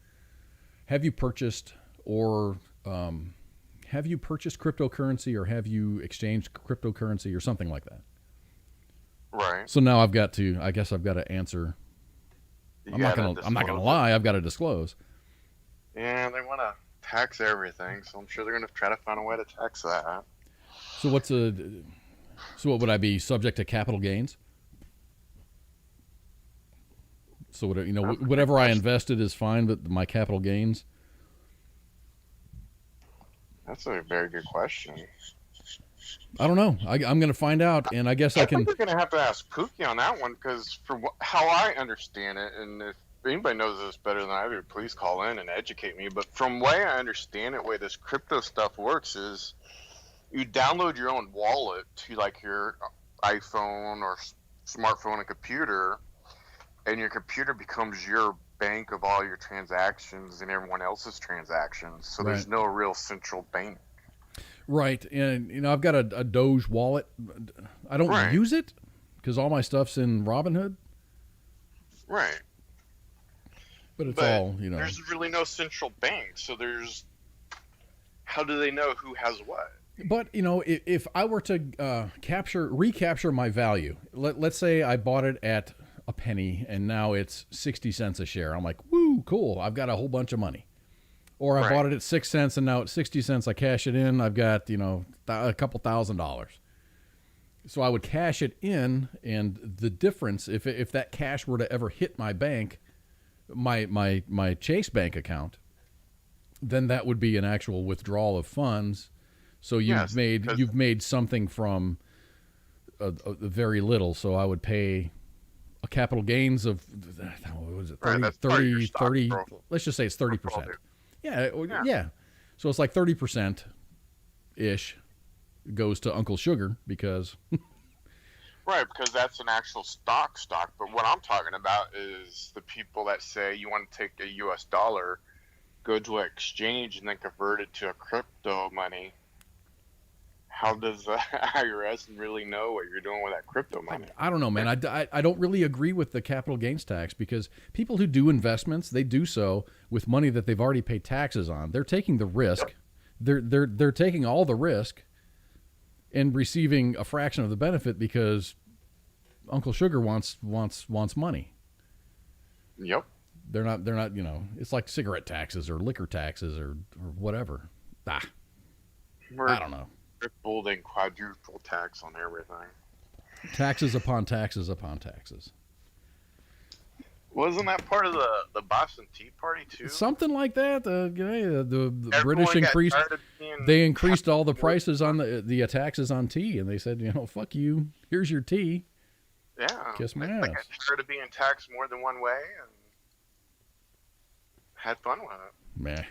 purchased or have you purchased cryptocurrency, or have you exchanged cryptocurrency or something like that? Right. So now I guess I've got to answer. I'm not gonna lie. I've got to disclose. Yeah, they want to tax everything, so I'm sure they're going to try to find a way to tax that. So what would I be subject to capital gains? So whatever I invested is fine, but my capital gains. That's a very good question. I don't know. I'm going to find out, and I guess I can. think we're going to have to ask Pookie on that one, because how I understand it, and if anybody knows this better than I do, please call in and educate me. But from the way I understand it, the way this crypto stuff works is you download your own wallet to like your iPhone or smartphone and computer, and your computer becomes your bank of all your transactions and everyone else's transactions. So there's no real central bank. Right, and I've got a Doge wallet. I don't use it because all my stuff's in Robinhood. Right. But it's all, There's really no central bank, so how do they know who has what? But, if I were to recapture my value, let's say I bought it at a penny and now it's 60 cents a share. I'm like, woo, cool. I've got a whole bunch of money. Or I bought it at 6 cents and now it's 60 cents. I cash it in. I've got, a couple $1,000s. So I would cash it in, and the difference, if that cash were to ever hit my bank, my Chase bank account, then that would be an actual withdrawal of funds. So you've made something from a very little. So I would pay a capital gains of, what was it, 30, let's just say it's 30%. Yeah. So it's like 30%-ish goes to Uncle Sugar because... Right, because that's an actual stock. But what I'm talking about is the people that say you want to take a U.S. dollar, go to an exchange, and then convert it to a crypto money. How does the IRS really know what you're doing with that crypto money? I don't know, man. I don't really agree with the capital gains tax, because people who do investments, they do so with money that they've already paid taxes on. They're taking the risk. They're taking all the risk and receiving a fraction of the benefit because Uncle Sugar wants money. Yep. They're not, it's like cigarette taxes or liquor taxes or whatever. I don't know. Triple and quadruple tax on everything. Taxes upon taxes upon taxes. Wasn't that part of the Boston Tea Party too? Something like that. The British increased all the prices on the taxes on tea, and they said, fuck you. Here's your tea. Yeah. Kiss my ass. They got tired of being taxed more than one way and had fun with it. Meh.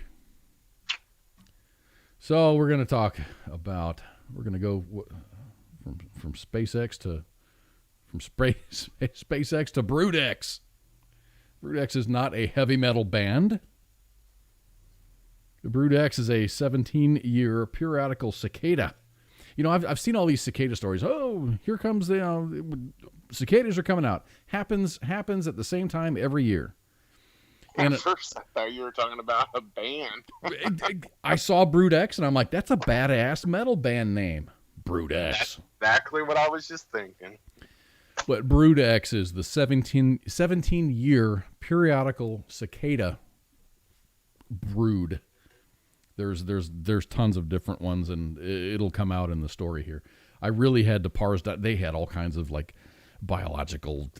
So we're going to talk about. We're going to go from SpaceX to SpaceX to BroodX. BroodX is not a heavy metal band. The BroodX is a 17-year periodical cicada. I've seen all these cicada stories. Oh, here comes the cicadas are coming out. Happens at the same time every year. And at first, I thought you were talking about a band. I saw BroodX, and I'm like, that's a badass metal band name. BroodX. That's exactly what I was just thinking. But BroodX is the 17-year periodical cicada brood. There's tons of different ones, and it'll come out in the story here. I really had to parse that. They had all kinds of like biological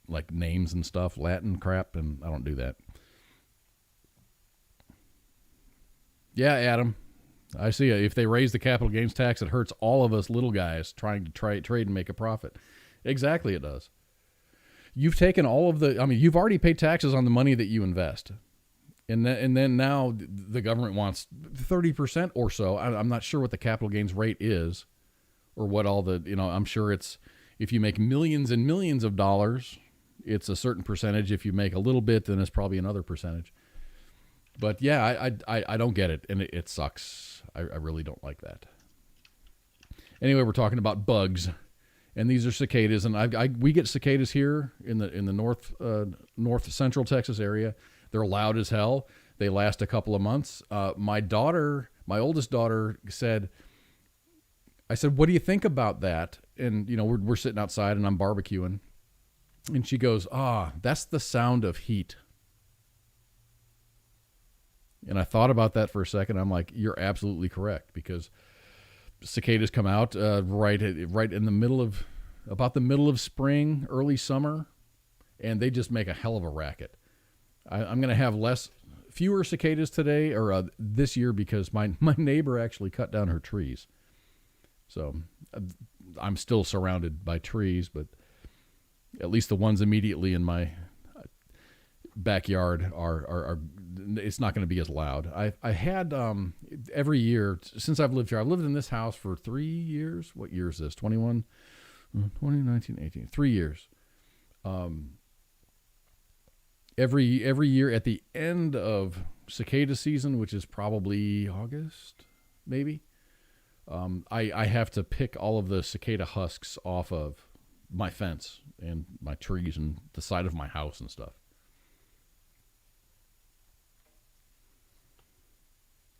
like names and stuff, Latin crap, and I don't do that. Yeah, Adam, I see it. If they raise the capital gains tax, it hurts all of us little guys trying to trade and make a profit. Exactly, it does. You've taken all of you've already paid taxes on the money that you invest. And then now the government wants 30% or so. I'm not sure what the capital gains rate is or what all the, I'm sure it's, if you make millions and millions of dollars, it's a certain percentage. If you make a little bit, then it's probably another percentage. But yeah, I don't get it, and it sucks. I really don't like that. Anyway, we're talking about bugs, and these are cicadas, and we get cicadas here in the north central Texas area. They're loud as hell. They last a couple of months. My oldest daughter I said, what do you think about that? And we're sitting outside, and I'm barbecuing, and she goes, that's the sound of heat. And I thought about that for a second. I'm like, you're absolutely correct, because cicadas come out right in the middle of spring, early summer, and they just make a hell of a racket. I'm going to have fewer cicadas today or this year because my neighbor actually cut down her trees. So I'm still surrounded by trees, but at least the ones immediately in my backyard are it's not going to be as loud. I had every year since I've lived here. I've lived in this house for 3 years. What year is this? 2019, 18. 3 years. Every year at the end of cicada season, which is probably August, maybe, I have to pick all of the cicada husks off of my fence and my trees and the side of my house and stuff.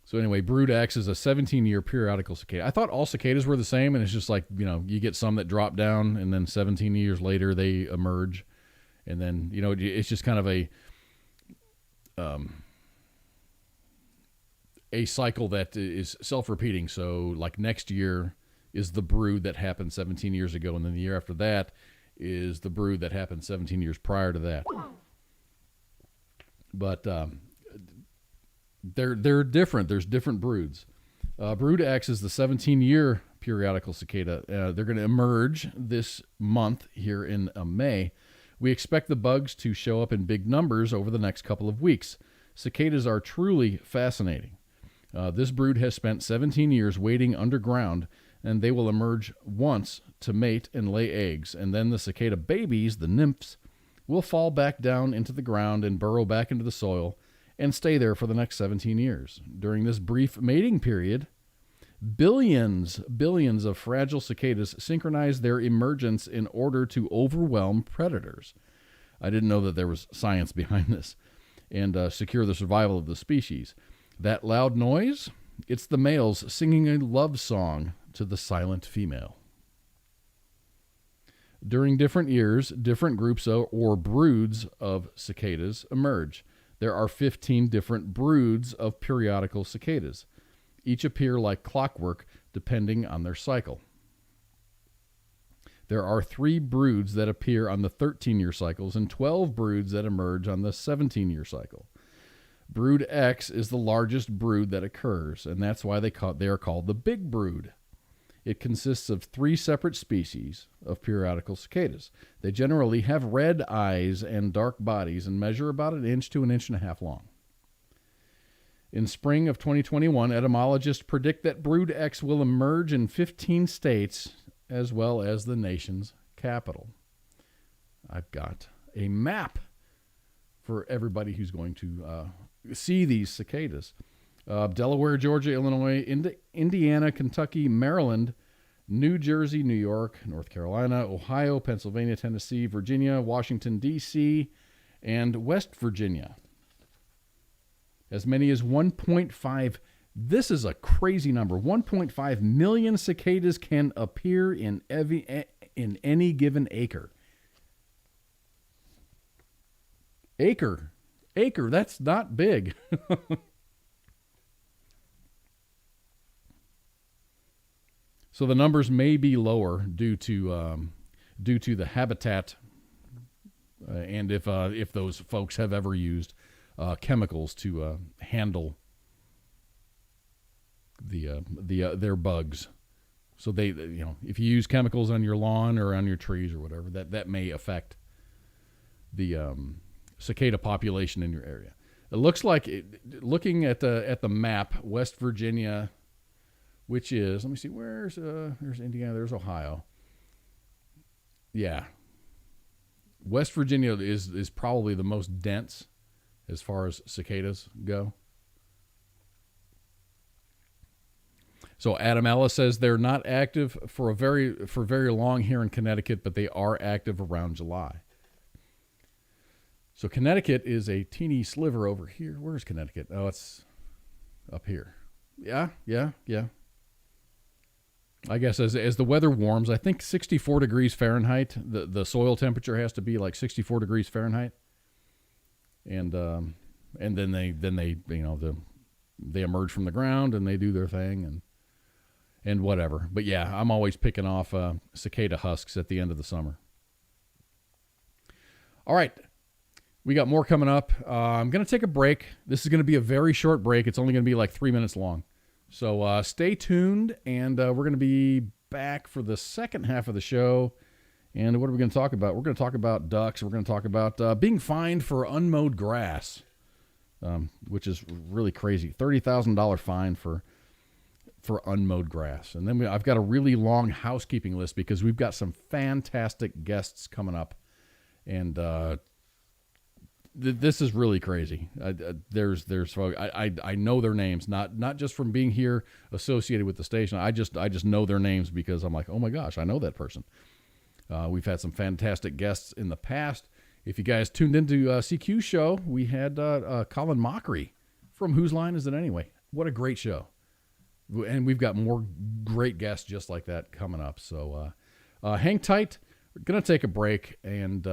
So anyway, Brood X is a 17-year periodical cicada. I thought all cicadas were the same, and it's just like, you get some that drop down, and then 17 years later they emerge. And then, it's just kind of a cycle that is self-repeating. So like next year is the brood that happened 17 years ago, and then the year after that is the brood that happened 17 years prior to that. But they're different. There's different broods. Brood X is the 17-year periodical cicada. They're going to emerge this month here in May. We expect the bugs to show up in big numbers over the next couple of weeks. Cicadas are truly fascinating. This brood has spent 17 years waiting underground, and they will emerge once to mate and lay eggs, and then the cicada babies, the nymphs, will fall back down into the ground and burrow back into the soil and stay there for the next 17 years. During this brief mating period, billions of fragile cicadas synchronize their emergence in order to overwhelm predators. I didn't know that there was science behind this. And secure the survival of the species. That loud noise, it's the males singing a love song to the silent female. During different years, different groups or broods of cicadas emerge. There are 15 different broods of periodical cicadas. Each appear like clockwork depending on their cycle. There are 3 broods that appear on the 13-year cycles and 12 broods that emerge on the 17-year cycle. Brood X is the largest brood that occurs, and that's why they are called the big brood. It consists of 3 separate species of periodical cicadas. They generally have red eyes and dark bodies and measure about 1 inch to 1.5 inches long. In spring of 2021, etymologists predict that Brood X will emerge in 15 states as well as the nation's capital. I've got a map for everybody who's going to see these cicadas. Delaware, Georgia, Illinois, Indiana, Kentucky, Maryland, New Jersey, New York, North Carolina, Ohio, Pennsylvania, Tennessee, Virginia, Washington, D.C., and West Virginia. As many as 1.5, this is a crazy number, 1.5 million cicadas can appear in any given acre. Acre, that's not big. So the numbers may be lower due to the habitat and if those folks have ever used chemicals to handle their bugs. So they, if you use chemicals on your lawn or on your trees or whatever, that may affect the cicada population in your area. It looks like, looking at the map, West Virginia, which is, let me see, there's Indiana, there's Ohio. Yeah. West Virginia is probably the most dense as far as cicadas go. So Adam Ellis says they're not active for very long here in Connecticut, but they are active around July. So Connecticut is a teeny sliver over here. Where's Connecticut? Oh, it's up here. Yeah. I guess as the weather warms, I think 64 degrees Fahrenheit, the soil temperature has to be like 64 degrees Fahrenheit. And then they emerge from the ground and they do their thing and whatever. But yeah, I'm always picking off cicada husks at the end of the summer. All right. We got more coming up. I'm going to take a break. This is going to be a very short break. It's only going to be like 3 minutes long. So stay tuned, and we're going to be back for the second half of the show. And what are we going to talk about? We're going to talk about ducks. We're going to talk about being fined for unmowed grass, which is really crazy. $30,000 fine for unmowed grass. And then I've got a really long housekeeping list because we've got some fantastic guests coming up. And this is really crazy. There's folks, I know their names, not just from being here associated with the station. I just know their names because I'm like, oh my gosh, I know that person. We've had some fantastic guests in the past. If you guys tuned into CQ's show, we had Colin Mockery from Whose Line Is It Anyway? What a great show. And we've got more great guests just like that coming up. So hang tight. We're going to take a break, and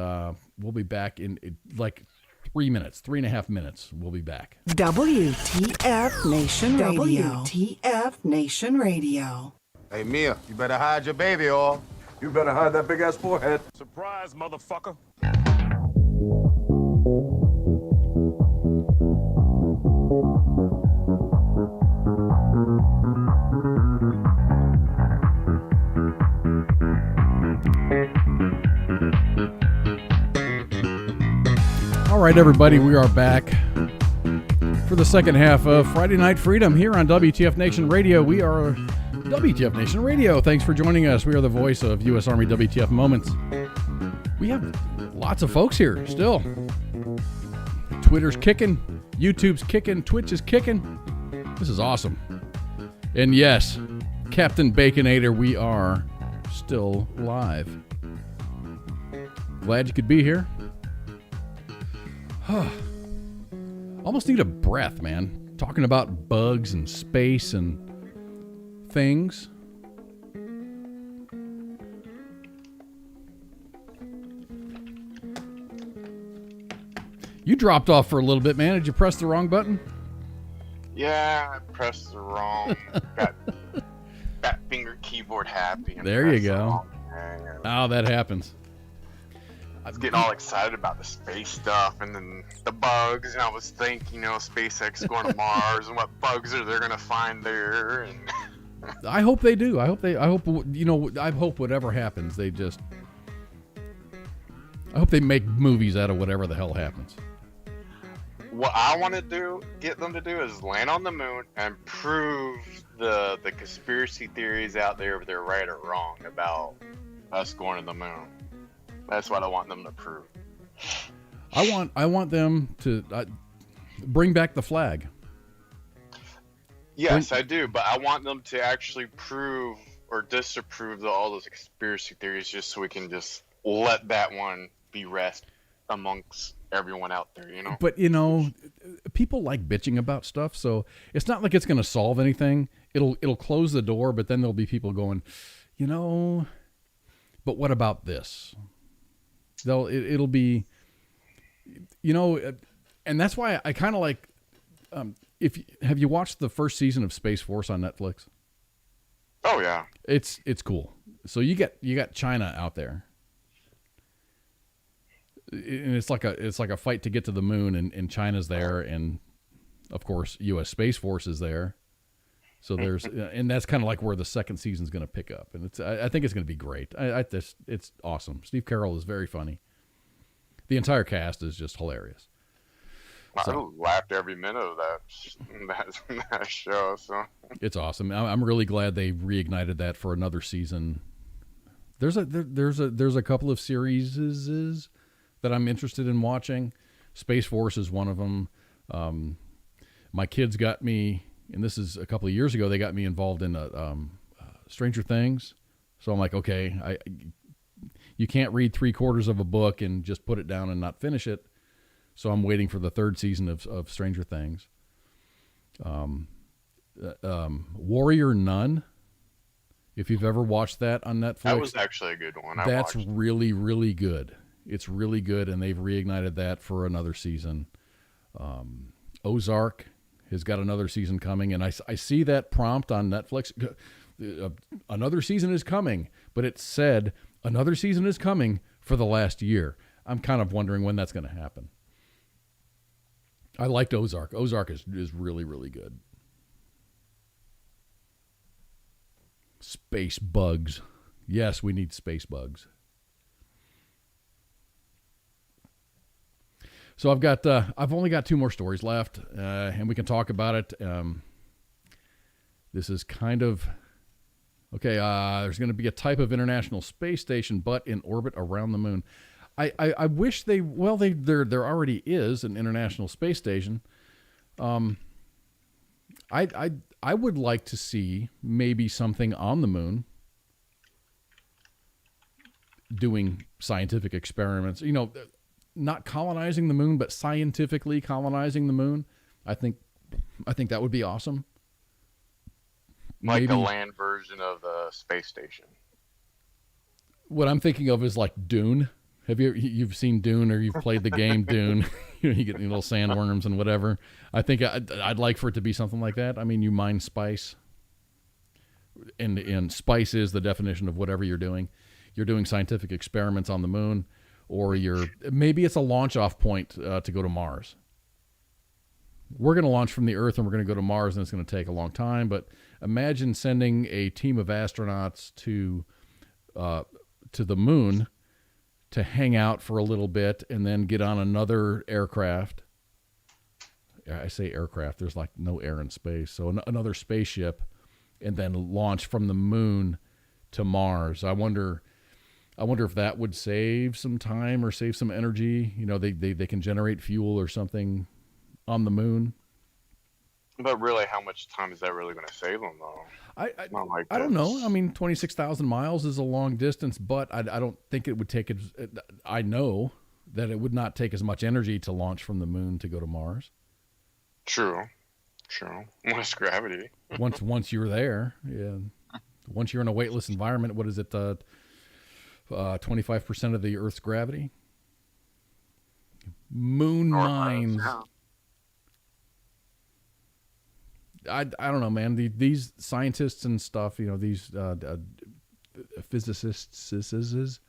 we'll be back in like 3 minutes, 3.5 minutes. We'll be back. WTF Nation Radio. WTF Nation Radio. Hey, Mia, you better hide your baby oil. You better hide that big-ass forehead. Surprise, motherfucker. All right, everybody, we are back for the second half of Friday Night Freedom here on WTF Nation Radio. We are WTF Nation Radio. Thanks for joining us. We are the voice of U.S. Army WTF Moments. We have lots of folks here still. Twitter's kicking, YouTube's kicking, Twitch is kicking. This is awesome. And yes, Captain Baconator, we are still live. Glad you could be here. Almost need a breath, man. Talking about bugs and space and things. You dropped off for a little bit, man. Did you press the wrong button? Yeah, I pressed the wrong. got fat finger keyboard happy. And there you pressed the go. wrong thing. Oh, that happens. I was getting all excited about the space stuff and then the bugs, and I was thinking, SpaceX going to Mars and what bugs are they going to find there. And I hope they do. I hope whatever happens, I hope they make movies out of whatever the hell happens. What I want to get them to do is land on the moon and prove the conspiracy theories out there if they're right or wrong about us going to the moon. That's what I want them to prove. I want them to bring back the flag. Yes, I do, but I want them to actually prove or disapprove all those conspiracy theories just so we can just let that one be rest amongst everyone out there, But, people like bitching about stuff, so it's not like it's going to solve anything. It'll close the door, but then there'll be people going, but what about this? It'll be, and that's why I kind of like, have you watched the first season of Space Force on Netflix? Oh yeah. It's cool. So you got China out there. and it's like a fight to get to the moon, and China's there, and of course U.S. Space Force is there. So there's, and that's kind of like where the second season's going to pick up, and I think it's going to be great. It's awesome. Steve Carell is very funny. The entire cast is just hilarious. I laughed every minute of that show. So it's awesome. I'm really glad they reignited that for another season. There's a couple of series that I'm interested in watching. Space Force is one of them. My kids got me, and this is a couple of years ago, they got me involved in Stranger Things. So I'm like, okay, you can't read 3/4 of a book and just put it down and not finish it. So I'm waiting for the third season of Stranger Things. Warrior Nun, if you've ever watched that on Netflix. That was actually a good one. That's really, really good. It's really good, and they've reignited that for another season. Ozark has got another season coming, and I see that prompt on Netflix. Another season is coming, but it said another season is coming for the last year. I'm kind of wondering when that's going to happen. I liked Ozark. Ozark is really, really good. Space bugs. Yes, we need space bugs. So I've only got 2 more stories left, and we can talk about it. This is kind of okay. There's going to be a type of international space station, but in orbit around the moon. I wish there already is an international space station. I would like to see maybe something on the moon doing scientific experiments. You know, not colonizing the moon, but scientifically colonizing the moon. I think that would be awesome. Like a land version of the space station. What I'm thinking of is like Dune. You've seen Dune, or you've played the game Dune? You get little sandworms and whatever. I think I'd like for it to be something like that. I mean, you mine spice, and spice is the definition of whatever you're doing. You're doing scientific experiments on the moon, or maybe it's a launch off point to go to Mars. We're going to launch from the Earth and we're going to go to Mars, and it's going to take a long time. But imagine sending a team of astronauts to the moon to hang out for a little bit and then get on another aircraft. I say aircraft, there's like no air in space. So another spaceship, and then launch from the moon to Mars. I wonder if that would save some time or save some energy. You know, they can generate fuel or something on the moon. But really, how much time is that really going to save them, though? I don't know. I mean, 26,000 miles is a long distance, but I don't think it would take it. I know that it would not take as much energy to launch from the moon to go to Mars. True. Less gravity. once you're there, yeah. Once you're in a weightless environment, what is it? 25% of the Earth's gravity. Moon mines. I don't know, man. These scientists and stuff, you know, these physicists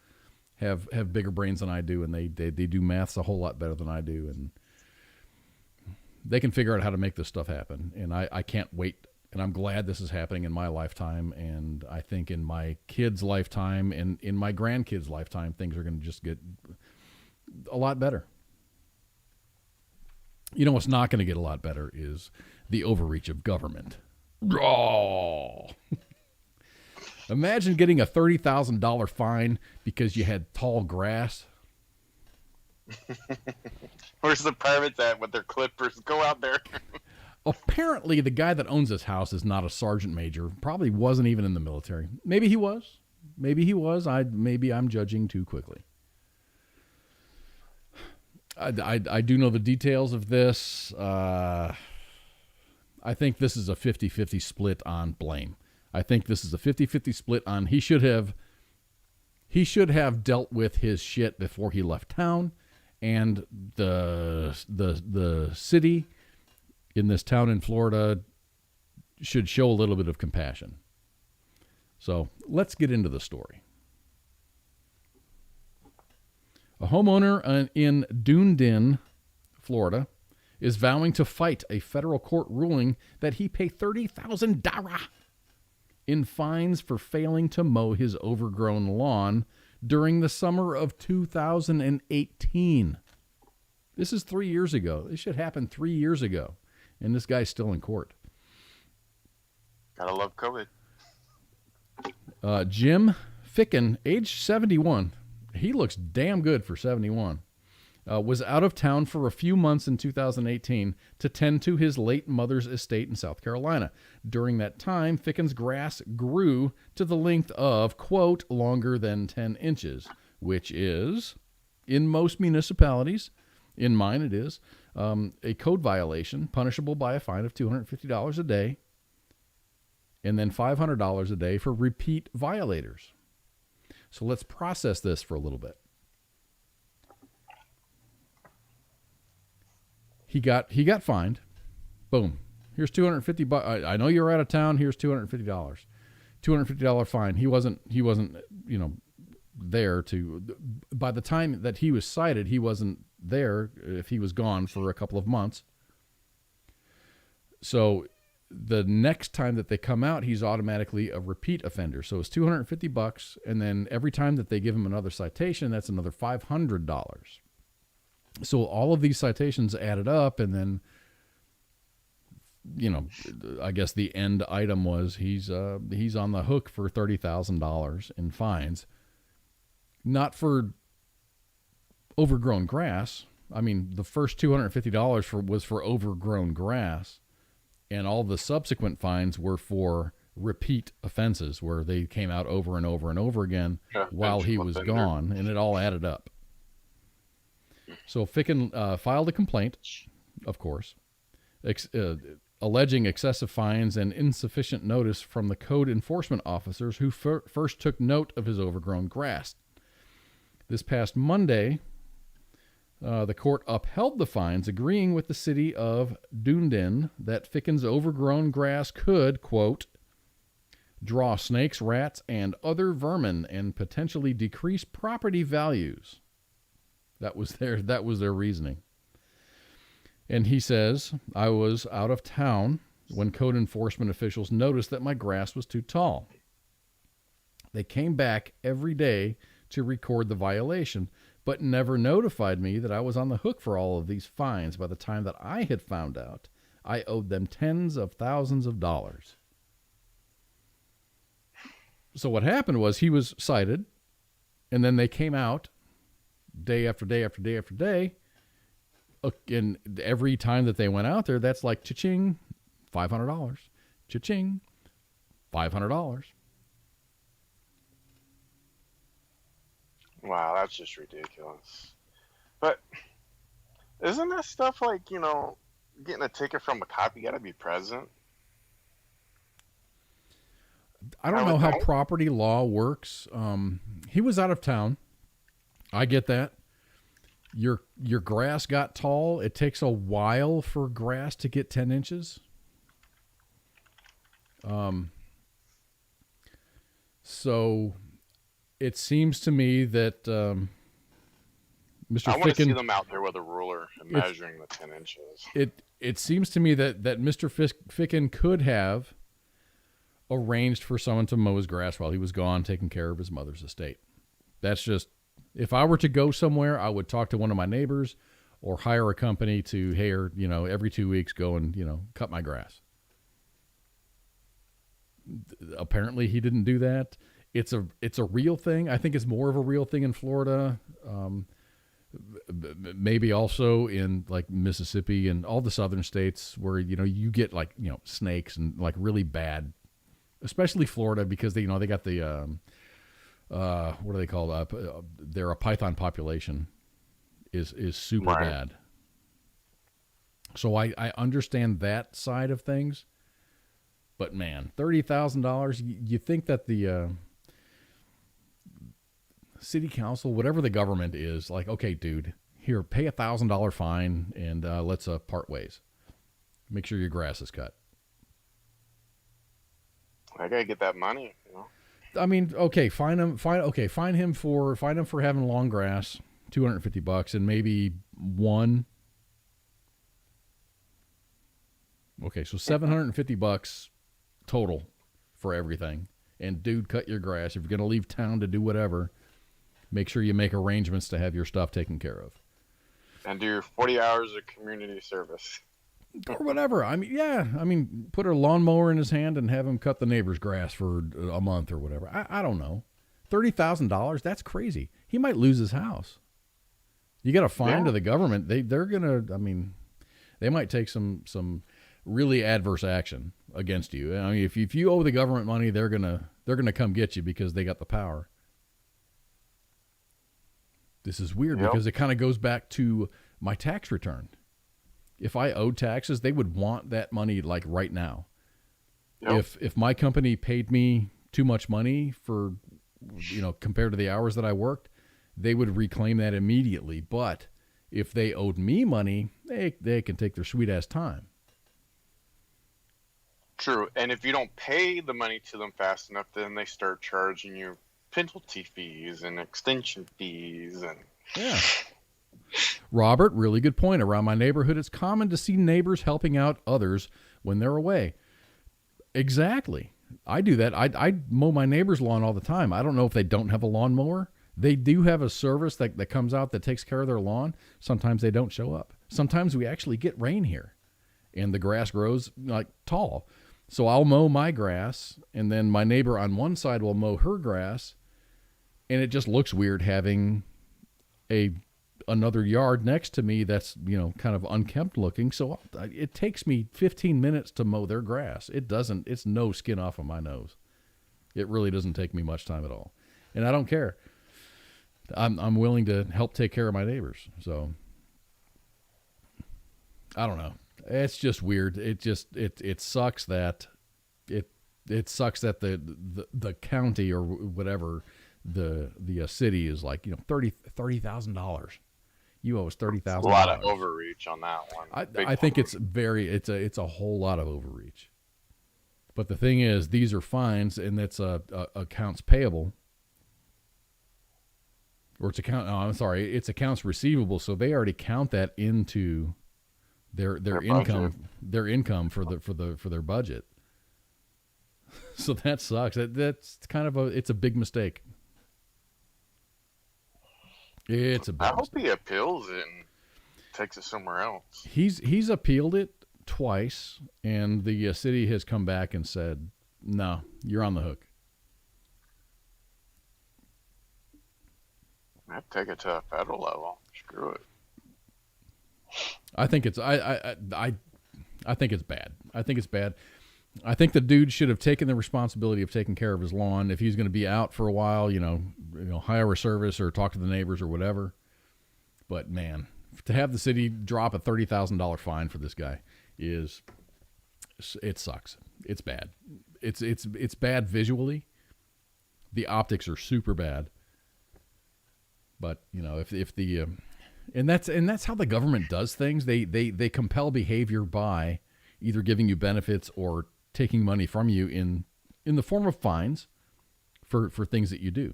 have bigger brains than I do, and they do maths a whole lot better than I do, and they can figure out how to make this stuff happen. And I can't wait. And I'm glad this is happening in my lifetime, and I think in my kids' lifetime and in my grandkids' lifetime, things are going to just get a lot better. You know what's not going to get a lot better is the overreach of government. Oh. Imagine getting a $30,000 fine because you had tall grass. Where's the pirates at with their clippers? Go out there. Apparently, the guy that owns this house is not a sergeant major. Probably wasn't even in the military. Maybe he was. Maybe I'm judging too quickly. I do know the details of this. I think this is a 50-50 split on blame. I think this is a 50-50 split on he should have dealt with his shit before he left town, and the city in this town in Florida should show a little bit of compassion. So let's get into the story. A homeowner in Dunedin, Florida, is vowing to fight a federal court ruling that he pay $30,000 in fines for failing to mow his overgrown lawn during the summer of 2018. This is 3 years ago. This should happen 3 years ago, and this guy's still in court. Gotta love COVID. Jim Ficken, age 71, he looks damn good for 71, was out of town for a few months in 2018 to tend to his late mother's estate in South Carolina. During that time, Ficken's grass grew to the length of, quote, longer than 10 inches, which is, in most municipalities, in mine it is, a code violation punishable by a fine of $250 a day and then $500 a day for repeat violators. So let's process this for a little bit. He got fined. Boom. Here's $250. I know you're out of town. Here's $250. $250 fine. He wasn't, there to, by the time that he was cited, he wasn't there if he was gone for a couple of months. So the next time that they come out, he's automatically a repeat offender. So it's $250, and then every time that they give him another citation, that's another $500. So all of these citations added up, and then, I guess the end item was he's on the hook for $30,000 in fines, not for overgrown grass. I mean, the first $250 was for overgrown grass. And all the subsequent fines were for repeat offenses where they came out over and over and over again while he was gone, and it all added up. So Ficken filed a complaint, of course, alleging excessive fines and insufficient notice from the code enforcement officers who first took note of his overgrown grass. This past Monday, the court upheld the fines, agreeing with the city of Dunedin that Ficken's overgrown grass could, quote, draw snakes, rats, and other vermin and potentially decrease property values. That was their reasoning. And he says, I was out of town when code enforcement officials noticed that my grass was too tall. They came back every day to record the violation, but never notified me that I was on the hook for all of these fines. By the time that I had found out, I owed them tens of thousands of dollars. So what happened was he was cited, and then they came out day after day after day after day, and every time that they went out there, that's like cha-ching, $500, cha-ching, $500. Wow, that's just ridiculous. But isn't that stuff like, getting a ticket from a cop, you got to be present? I don't know how property law works. He was out of town. I get that. Your grass got tall. It takes a while for grass to get 10 inches. So it seems to me that Mr. I want to see Ficken, them out there with a ruler and measuring the 10 inches. it seems to me that Mr. Ficken could have arranged for someone to mow his grass while he was gone, taking care of his mother's estate. That's just, if I were to go somewhere, I would talk to one of my neighbors or hire a company to, hey, or, every 2 weeks go and, cut my grass. Apparently he didn't do that. It's a real thing. I think it's more of a real thing in Florida. Maybe also in like Mississippi and all the southern states where, you get like, snakes and like really bad, especially Florida, because they got the, what do they call they're a python population is super bad. So I understand that side of things, but man, $30,000, you think that the, city council, whatever the government is, like, okay, dude, here, pay $1,000 fine and let's part ways. Make sure your grass is cut. I gotta get that money. I mean, okay, fine him for having long grass, $250 and maybe one. Okay, so $750 total for everything. And dude, cut your grass. If you're going to leave town to do whatever, make sure you make arrangements to have your stuff taken care of. And do your 40 hours of community service. Or whatever. I mean, put a lawnmower in his hand and have him cut the neighbor's grass for a month or whatever. I don't know. $30,000, that's crazy. He might lose his house. You got a fine to the government. They're going to, I mean, they might take some really adverse action against you. I mean, if you owe the government money, they're gonna come get you because they got the power. This is weird because it kind of goes back to my tax return. If I owed taxes, they would want that money like right now. Yep. If my company paid me too much money for, compared to the hours that I worked, they would reclaim that immediately. But if they owed me money, they can take their sweet ass time. True, and if you don't pay the money to them fast enough, then they start charging you penalty fees and extension fees and. Yeah. Robert, really good point. Around my neighborhood, it's common to see neighbors helping out others when they're away. Exactly. I do that. I mow my neighbor's lawn all the time. I don't know if they don't have a lawnmower. They do have a service that comes out that takes care of their lawn. Sometimes they don't show up. Sometimes we actually get rain here, and the grass grows like tall. So I'll mow my grass, and then my neighbor on one side will mow her grass, and it just looks weird having another yard next to me that's, kind of unkempt looking. So it takes me 15 minutes to mow their grass. It's no skin off of my nose. It really doesn't take me much time at all. And I don't care. I'm willing to help take care of my neighbors. So I don't know. It's just weird. It sucks that it sucks that the county or whatever the city is like, $30,000. You owe us $30,000. A lot of overreach on that one. I think it's a whole lot of overreach. But the thing is, these are fines, and that's accounts payable. Or it's accounts receivable. So they already count that into their income for their budget. So that sucks. That's kind of it's a big mistake. It's a big I hope mistake. he appeals it and takes it somewhere else. He's appealed it twice, and the city has come back and said, "No, you're on the hook." I'd take it to a federal level. Screw it. I think it's I think it's bad. I think it's bad. I think the dude should have taken the responsibility of taking care of his lawn. If he's going to be out for a while, hire a service or talk to the neighbors or whatever. But man, to have the city drop a $30,000 fine for this guy it sucks. It's bad. It's bad visually. The optics are super bad. But if the and that's how the government does things. They compel behavior by either giving you benefits or taking money from you in the form of fines for things that you do.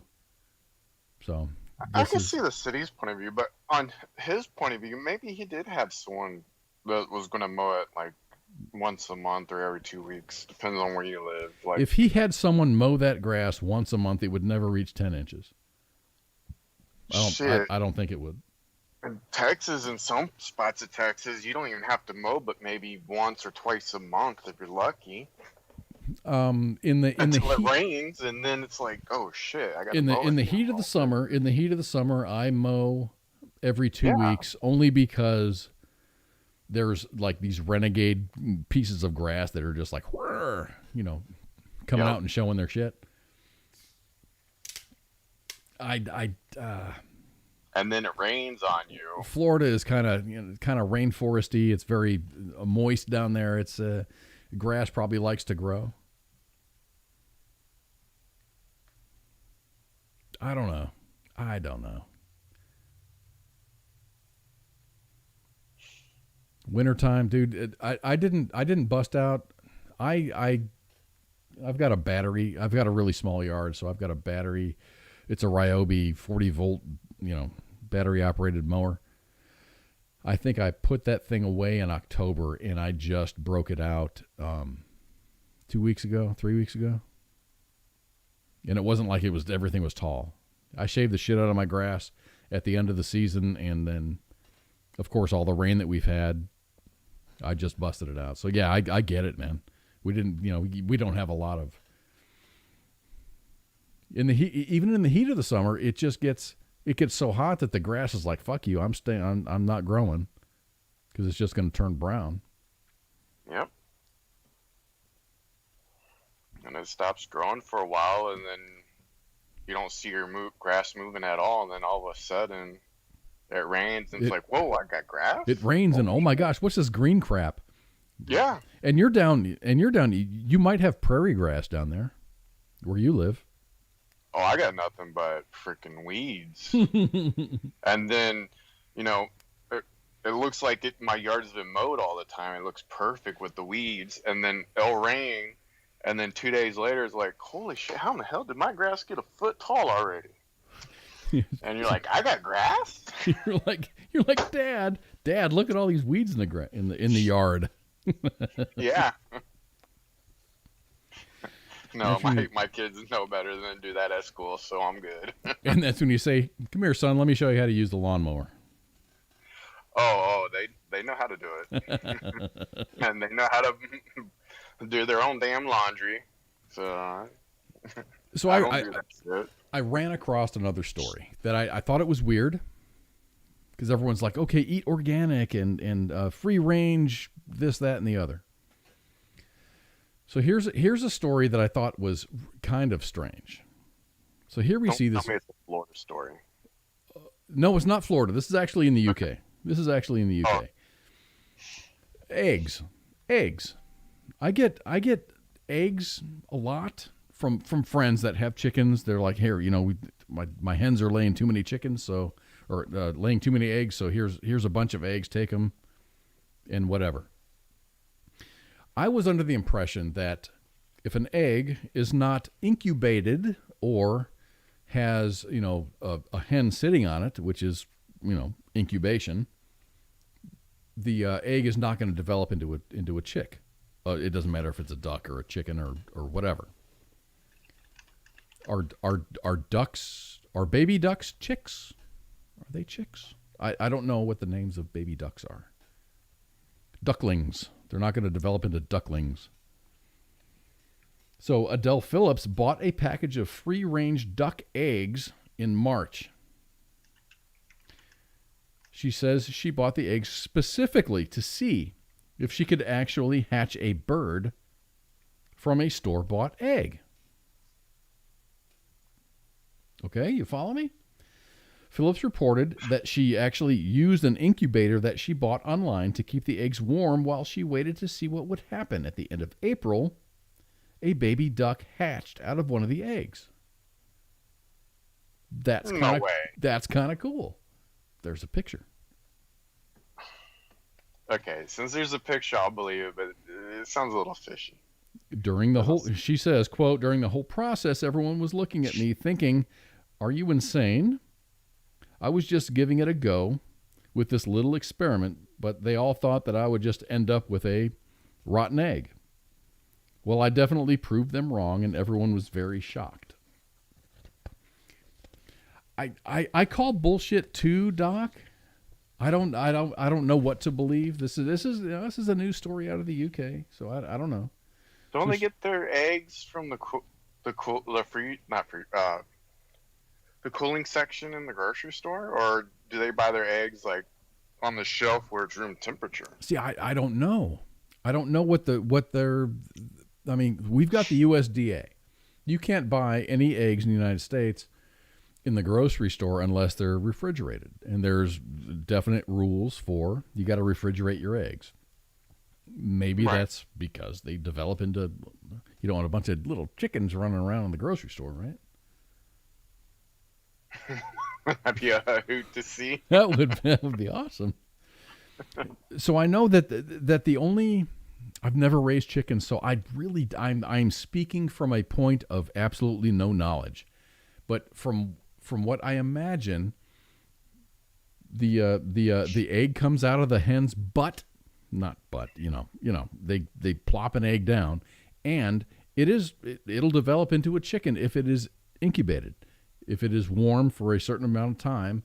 So I can see the city's point of view, but on his point of view, maybe he did have someone that was going to mow it like once a month or every 2 weeks, depends on where you live. Like, if he had someone mow that grass once a month, it would never reach 10 inches. I don't think it would. In Texas, in some spots of Texas, you don't even have to mow, but maybe once or twice a month if you're lucky. Until it rains, and then it's like, oh shit! I got in the heat of the summer. In the heat of the summer, I mow every 2 weeks, only because there's like these renegade pieces of grass that are just like, coming out and showing their shit. And then it rains on you. Florida is kind of rainforesty. It's very moist down there. It's grass probably likes to grow. I don't know. Wintertime, dude. I didn't bust out. I've got a battery. I've got a really small yard, so I've got a battery. It's a Ryobi 40 volt, battery operated mower. I think I put that thing away in October, and I just broke it out 3 weeks ago. And it wasn't like everything was tall. I shaved the shit out of my grass at the end of the season, and then, of course, all the rain that we've had, I just busted it out. So yeah, I get it, man. We didn't, we don't have a lot of. Even in the heat of the summer, it gets so hot that the grass is like, fuck you, I'm not growing, because it's just going to turn brown. Yep. And it stops growing for a while, and then you don't see your grass moving at all, and then all of a sudden it rains, and it's like, whoa, I got grass? It rains, and oh my gosh, what's this green crap? Yeah. And you're down, you might have prairie grass down there where you live. Oh, I got nothing but freaking weeds. And then, it looks like my yard's been mowed all the time. It looks perfect with the weeds. And then it'll rain. And then 2 days later, it's like, holy shit, how in the hell did my grass get a foot tall already? And you're like, I got grass? You're like, Dad, look at all these weeds in the yard. Yeah. No, my kids know better than to do that at school, so I'm good. And that's when you say, come here, son, let me show you how to use the lawnmower. Oh, they know how to do it. And they know how to do their own damn laundry. So I ran across another story that I thought it was weird, because everyone's like, okay, eat organic and free range, this, that, and the other. So here's a story that I thought was kind of strange. So here we see this. Tell me it's a Florida story. No, it's not Florida. This is actually in the UK. Okay. This is actually in the UK. Oh. Eggs. I get eggs a lot from friends that have chickens. They're like, here, my hens are laying too many chickens, or laying too many eggs. So here's a bunch of eggs. Take them, and whatever. I was under the impression that if an egg is not incubated or has, a hen sitting on it, which is, incubation, the egg is not going to develop into a chick. It doesn't matter if it's a duck or a chicken or whatever. Are baby ducks chicks? Are they chicks? I don't know what the names of baby ducks are. Ducklings. They're not going to develop into ducklings. So Adele Phillips bought a package of free-range duck eggs in March. She says she bought the eggs specifically to see if she could actually hatch a bird from a store-bought egg. Okay, you follow me? Phillips reported that she actually used an incubator that she bought online to keep the eggs warm while she waited to see what would happen. At the end of April, a baby duck hatched out of one of the eggs. That's kind of cool. There's a picture. Okay, since there's a picture, I'll believe it, but it sounds a little fishy. She says, quote, during the whole process, everyone was looking at me thinking, are you insane? I was just giving it a go with this little experiment, but they all thought that I would just end up with a rotten egg. Well, I definitely proved them wrong, and everyone was very shocked. I call bullshit too, Doc. I don't know what to believe. This is a news story out of the UK, so I don't know. Don't they get their eggs from the cooling section in the grocery store, or do they buy their eggs like on the shelf where it's room temperature? See, I don't know. I don't know what they're. I mean, we've got the USDA. You can't buy any eggs in the United States in the grocery store unless they're refrigerated, and there's definite rules for you got to refrigerate your eggs. Maybe that's because they develop into. You don't want a bunch of little chickens running around in the grocery store, right? That'd be a hoot to see. That would be awesome. So I know that the only I've never raised chickens, so I'm speaking from a point of absolutely no knowledge. But from what I imagine, the egg comes out of the hen's butt, not butt, they plop an egg down, and it'll develop into a chicken if it is incubated. If it is warm for a certain amount of time,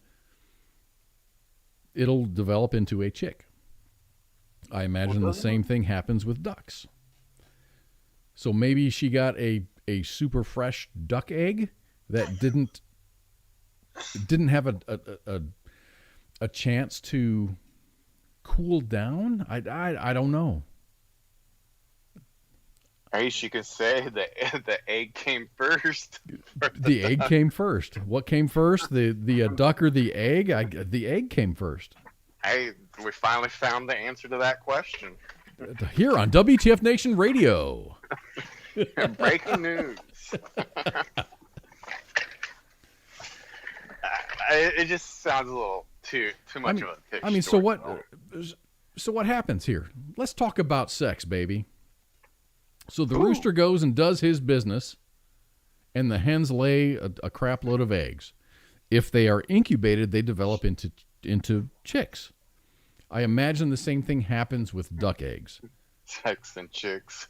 it'll develop into a chick. I imagine the same thing happens with ducks. So maybe she got a super fresh duck egg that didn't have a chance to cool down. I don't know. I guess you could say the egg came first. The egg came first. What came first? The duck or the egg? The egg came first. We finally found the answer to that question. Here on WTF Nation Radio. Breaking news. It just sounds a little too much of a pitch. So what happens here? Let's talk about sex, baby. So the rooster goes and does his business, and the hens lay a crap load of eggs. If they are incubated, they develop into chicks. I imagine the same thing happens with duck eggs. Sex and chicks.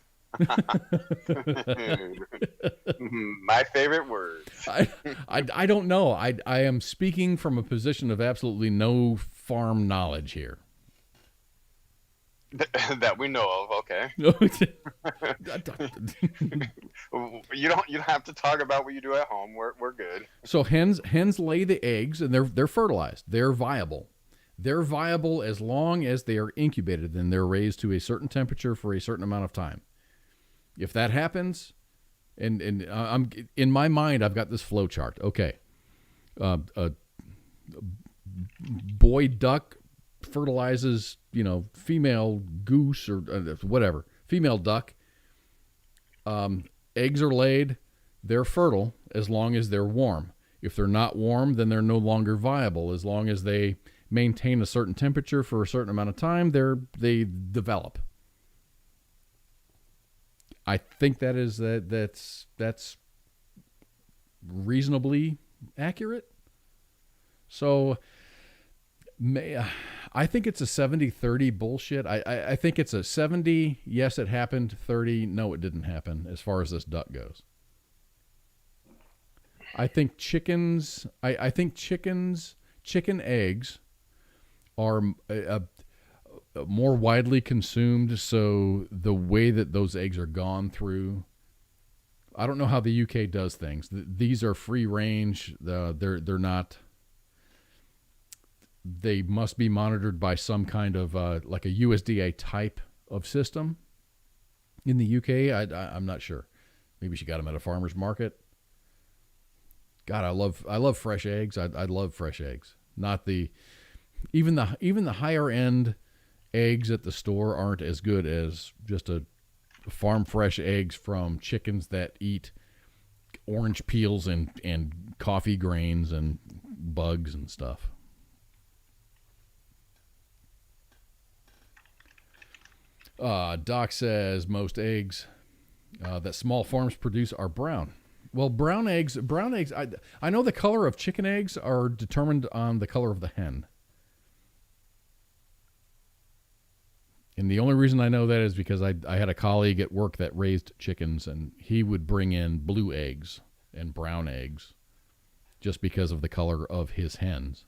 My favorite words. I don't know. I am speaking from a position of absolutely no farm knowledge here. That we know of, okay. You don't have to talk about what you do at home. We're good. So hens lay the eggs, and they're fertilized. They're viable. They're viable as long as they are incubated, then they're raised to a certain temperature for a certain amount of time. If that happens, and I'm in my mind, I've got this flow chart. Okay, boy duck fertilizes, female goose or whatever, female duck. Eggs are laid. They're fertile as long as they're warm. If they're not warm, then they're no longer viable. As long as they maintain a certain temperature for a certain amount of time, they develop. I think that's reasonably accurate. So I think it's a 70-30 bullshit. I think it's a 70, yes, it happened, 30, no, it didn't happen as far as this duck goes. I think chicken eggs are more widely consumed, so the way that those eggs are gone through, I don't know how the UK does things. These are free range. They're not. They must be monitored by some kind of like a USDA type of system. In the UK, I'm not sure. Maybe she got them at a farmer's market. God, I love fresh eggs. I love fresh eggs. Not the even the higher end eggs at the store aren't as good as just a farm fresh eggs from chickens that eat orange peels and coffee grains and bugs and stuff. Doc says most eggs that small farms produce are brown. Well, brown eggs, I know the color of chicken eggs are determined on the color of the hen. And the only reason I know that is because I had a colleague at work that raised chickens, and he would bring in blue eggs and brown eggs just because of the color of his hens.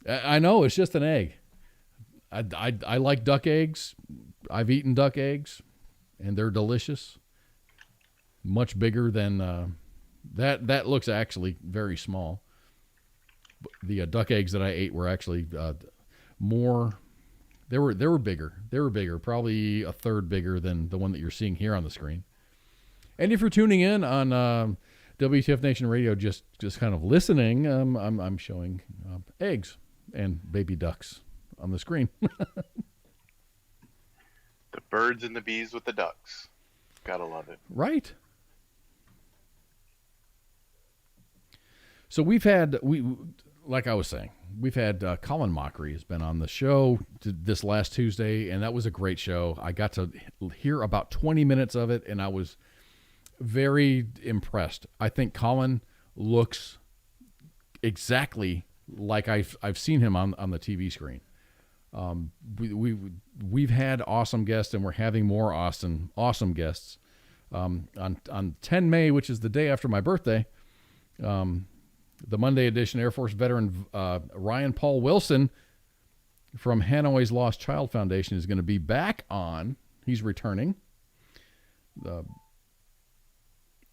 I know, it's just an egg. I like duck eggs. I've eaten duck eggs, and they're delicious. Much bigger than that looks actually very small. The duck eggs that I ate were actually more. They were bigger. They were bigger, probably a third bigger than the one that you're seeing here on the screen. And if you're tuning in on WTF Nation Radio, just kind of listening, I'm showing eggs and baby ducks on the screen. The birds and the bees with the ducks. Gotta love it. Right. So we've had, like I was saying, we've had Colin Mockery has been on the show this last Tuesday, and that was a great show. I got to hear about 20 minutes of it, and I was very impressed. I think Colin looks exactly like I've seen him on the TV screen. We've had awesome guests, and we're having more awesome guests. On 10 May, which is the day after my birthday, the Monday edition, Air Force veteran Ryan Paul Wilson from Hanoi's Lost Child Foundation is going to be back on. He's returning.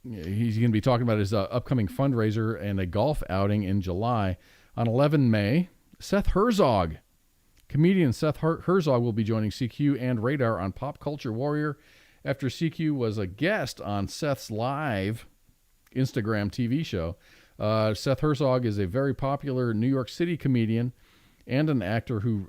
He's going to be talking about his upcoming fundraiser and a golf outing in July. On 11 May, Seth Herzog, comedian Seth Herzog, will be joining CQ and Radar on Pop Culture Warrior after CQ was a guest on Seth's live Instagram TV show. Seth Herzog is a very popular New York City comedian and an actor who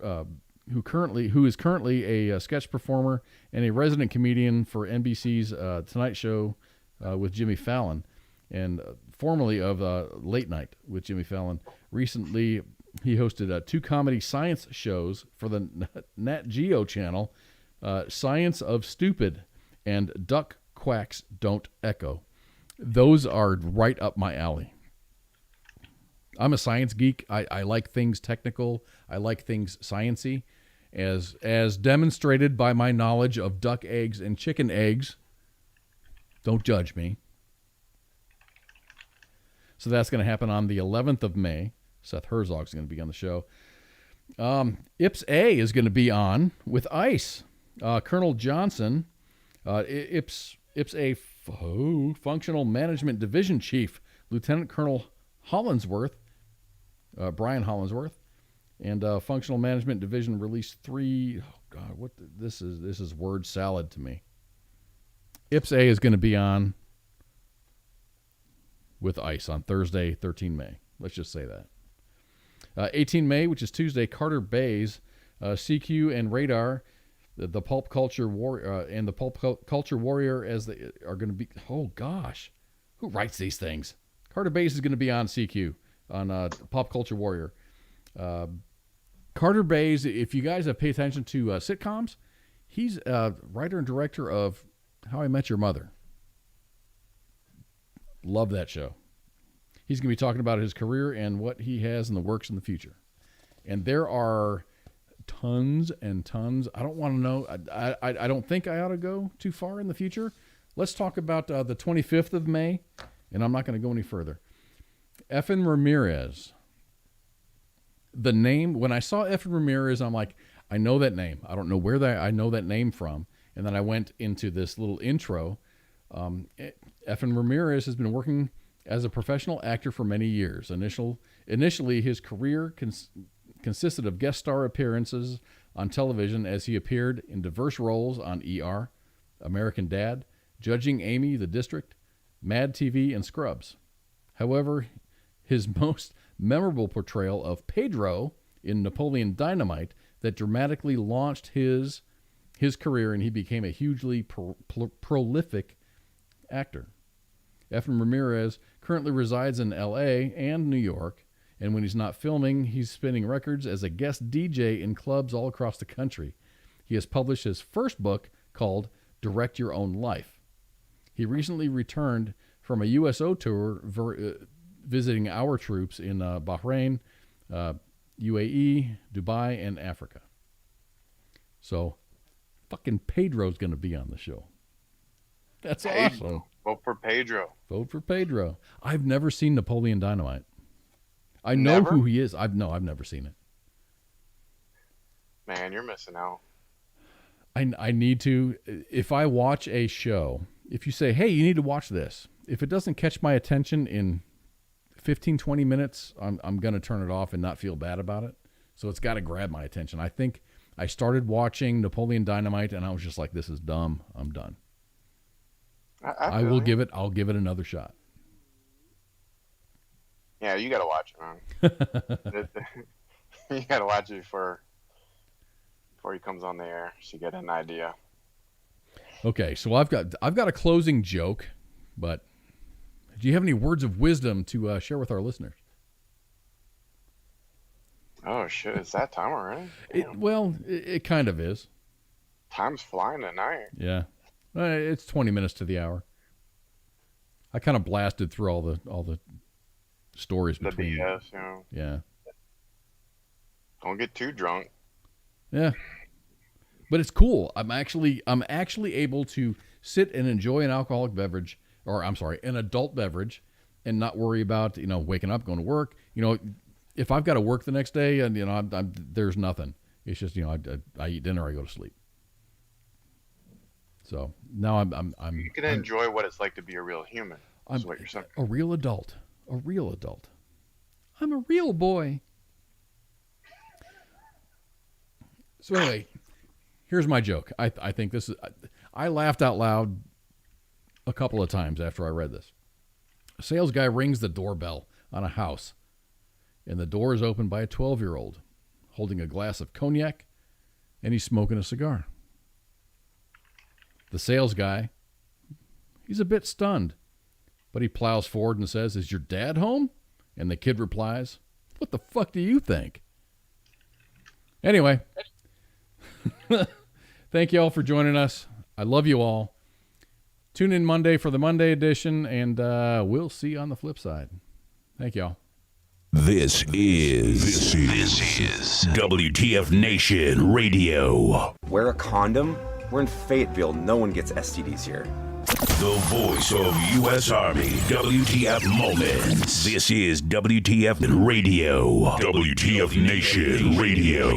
is currently a sketch performer and a resident comedian for NBC's Tonight Show with Jimmy Fallon, and formerly of Late Night with Jimmy Fallon. Recently, he hosted 2 comedy science shows for the Nat Geo channel, Science of Stupid and Duck Quacks Don't Echo. Those are right up my alley. I'm a science geek. I like things technical. I like things sciencey, as demonstrated by my knowledge of duck eggs and chicken eggs. Don't judge me. So that's going to happen on the 11th of May. Seth Herzog's going to be on the show. Ips A is going to be on with ICE. Colonel Johnson, Ips A Functional Management Division Chief, Lieutenant Colonel Hollinsworth, Brian Hollinsworth, and Functional Management Division released 3. Oh God, this is word salad to me. Ips A is going to be on with ICE on Thursday, 13 May. Let's just say that. 18 May, which is Tuesday, Carter Bays, CQ and Radar, the Pulp Culture Warrior, and the Pulp Culture Warrior, as they are going to be. Oh gosh, who writes these things? Carter Bays is going to be on CQ on Pop Culture Warrior. Carter Bays, if you guys have paid attention to sitcoms, he's a writer and director of How I Met Your Mother. Love that show. He's going to be talking about his career and what he has in the works in the future. And there are tons and tons. I don't want to know. I don't think I ought to go too far in the future. Let's talk about the 25th of May, and I'm not going to go any further. Effin Ramirez. The name, when I saw Effin Ramirez, I'm like, I know that name. I don't know where I know that name from. And then I went into this little intro. Effin Ramirez has been working as a professional actor for many years. Initially, his career consisted of guest star appearances on television as he appeared in diverse roles on ER, American Dad, Judging Amy, The District, Mad TV, and Scrubs. However, his most memorable portrayal of Pedro in Napoleon Dynamite that dramatically launched his career, and he became a hugely prolific actor. Effin Ramirez currently resides in L.A. and New York, and when he's not filming, he's spinning records as a guest DJ in clubs all across the country. He has published his first book called Direct Your Own Life. He recently returned from a USO tour visiting our troops in Bahrain, UAE, Dubai, and Africa. So, fucking Pedro's going to be on the show. That's awesome. Vote for Pedro. Vote for Pedro. I've never seen Napoleon Dynamite. I know Never? who he is. I've never seen it. Man, you're missing out. I need to. If I watch a show, if you say, hey, you need to watch this, if it doesn't catch my attention in 15, 20 minutes, I'm going to turn it off and not feel bad about it. So it's got to grab my attention. I think I started watching Napoleon Dynamite and I was just like, this is dumb. I'm done. I'll give it another shot. Yeah, you got to watch it, man. You got to watch it before he comes on the air, so you get an idea. Okay, so I've got a closing joke, but do you have any words of wisdom to share with our listeners? Oh shit! It's that time already. It kind of is. Time's flying tonight. Yeah, it's 20 minutes to the hour. I kind of blasted through all the stories The between. BS, you know. Yeah. Don't get too drunk. Yeah. But it's cool. I'm actually able to sit and enjoy an alcoholic beverage, or I'm sorry, an adult beverage, and not worry about, waking up, going to work. If I've got to work the next day, and there's nothing. It's just, I eat dinner, I go to sleep. So now I'm You can enjoy what it's like to be a real human. That's what you're saying. A real adult. A real adult. I'm a real boy. So anyway, here's my joke. I think this is. I laughed out loud a couple of times after I read this. A sales guy rings the doorbell on a house, and the door is opened by a 12-year-old holding a glass of cognac, and he's smoking a cigar. The sales guy, he's a bit stunned, but he plows forward and says, "Is your dad home?" And the kid replies, "What the fuck do you think?" Anyway, thank you all for joining us. I love you all. Tune in Monday for the Monday edition, and we'll see you on the flip side. Thank you all. This is WTF Nation Radio. Wear a condom? We're in Fayetteville. No one gets STDs here. The voice of U.S. Army, WTF Moments. This is WTF Radio. WTF Nation Radio.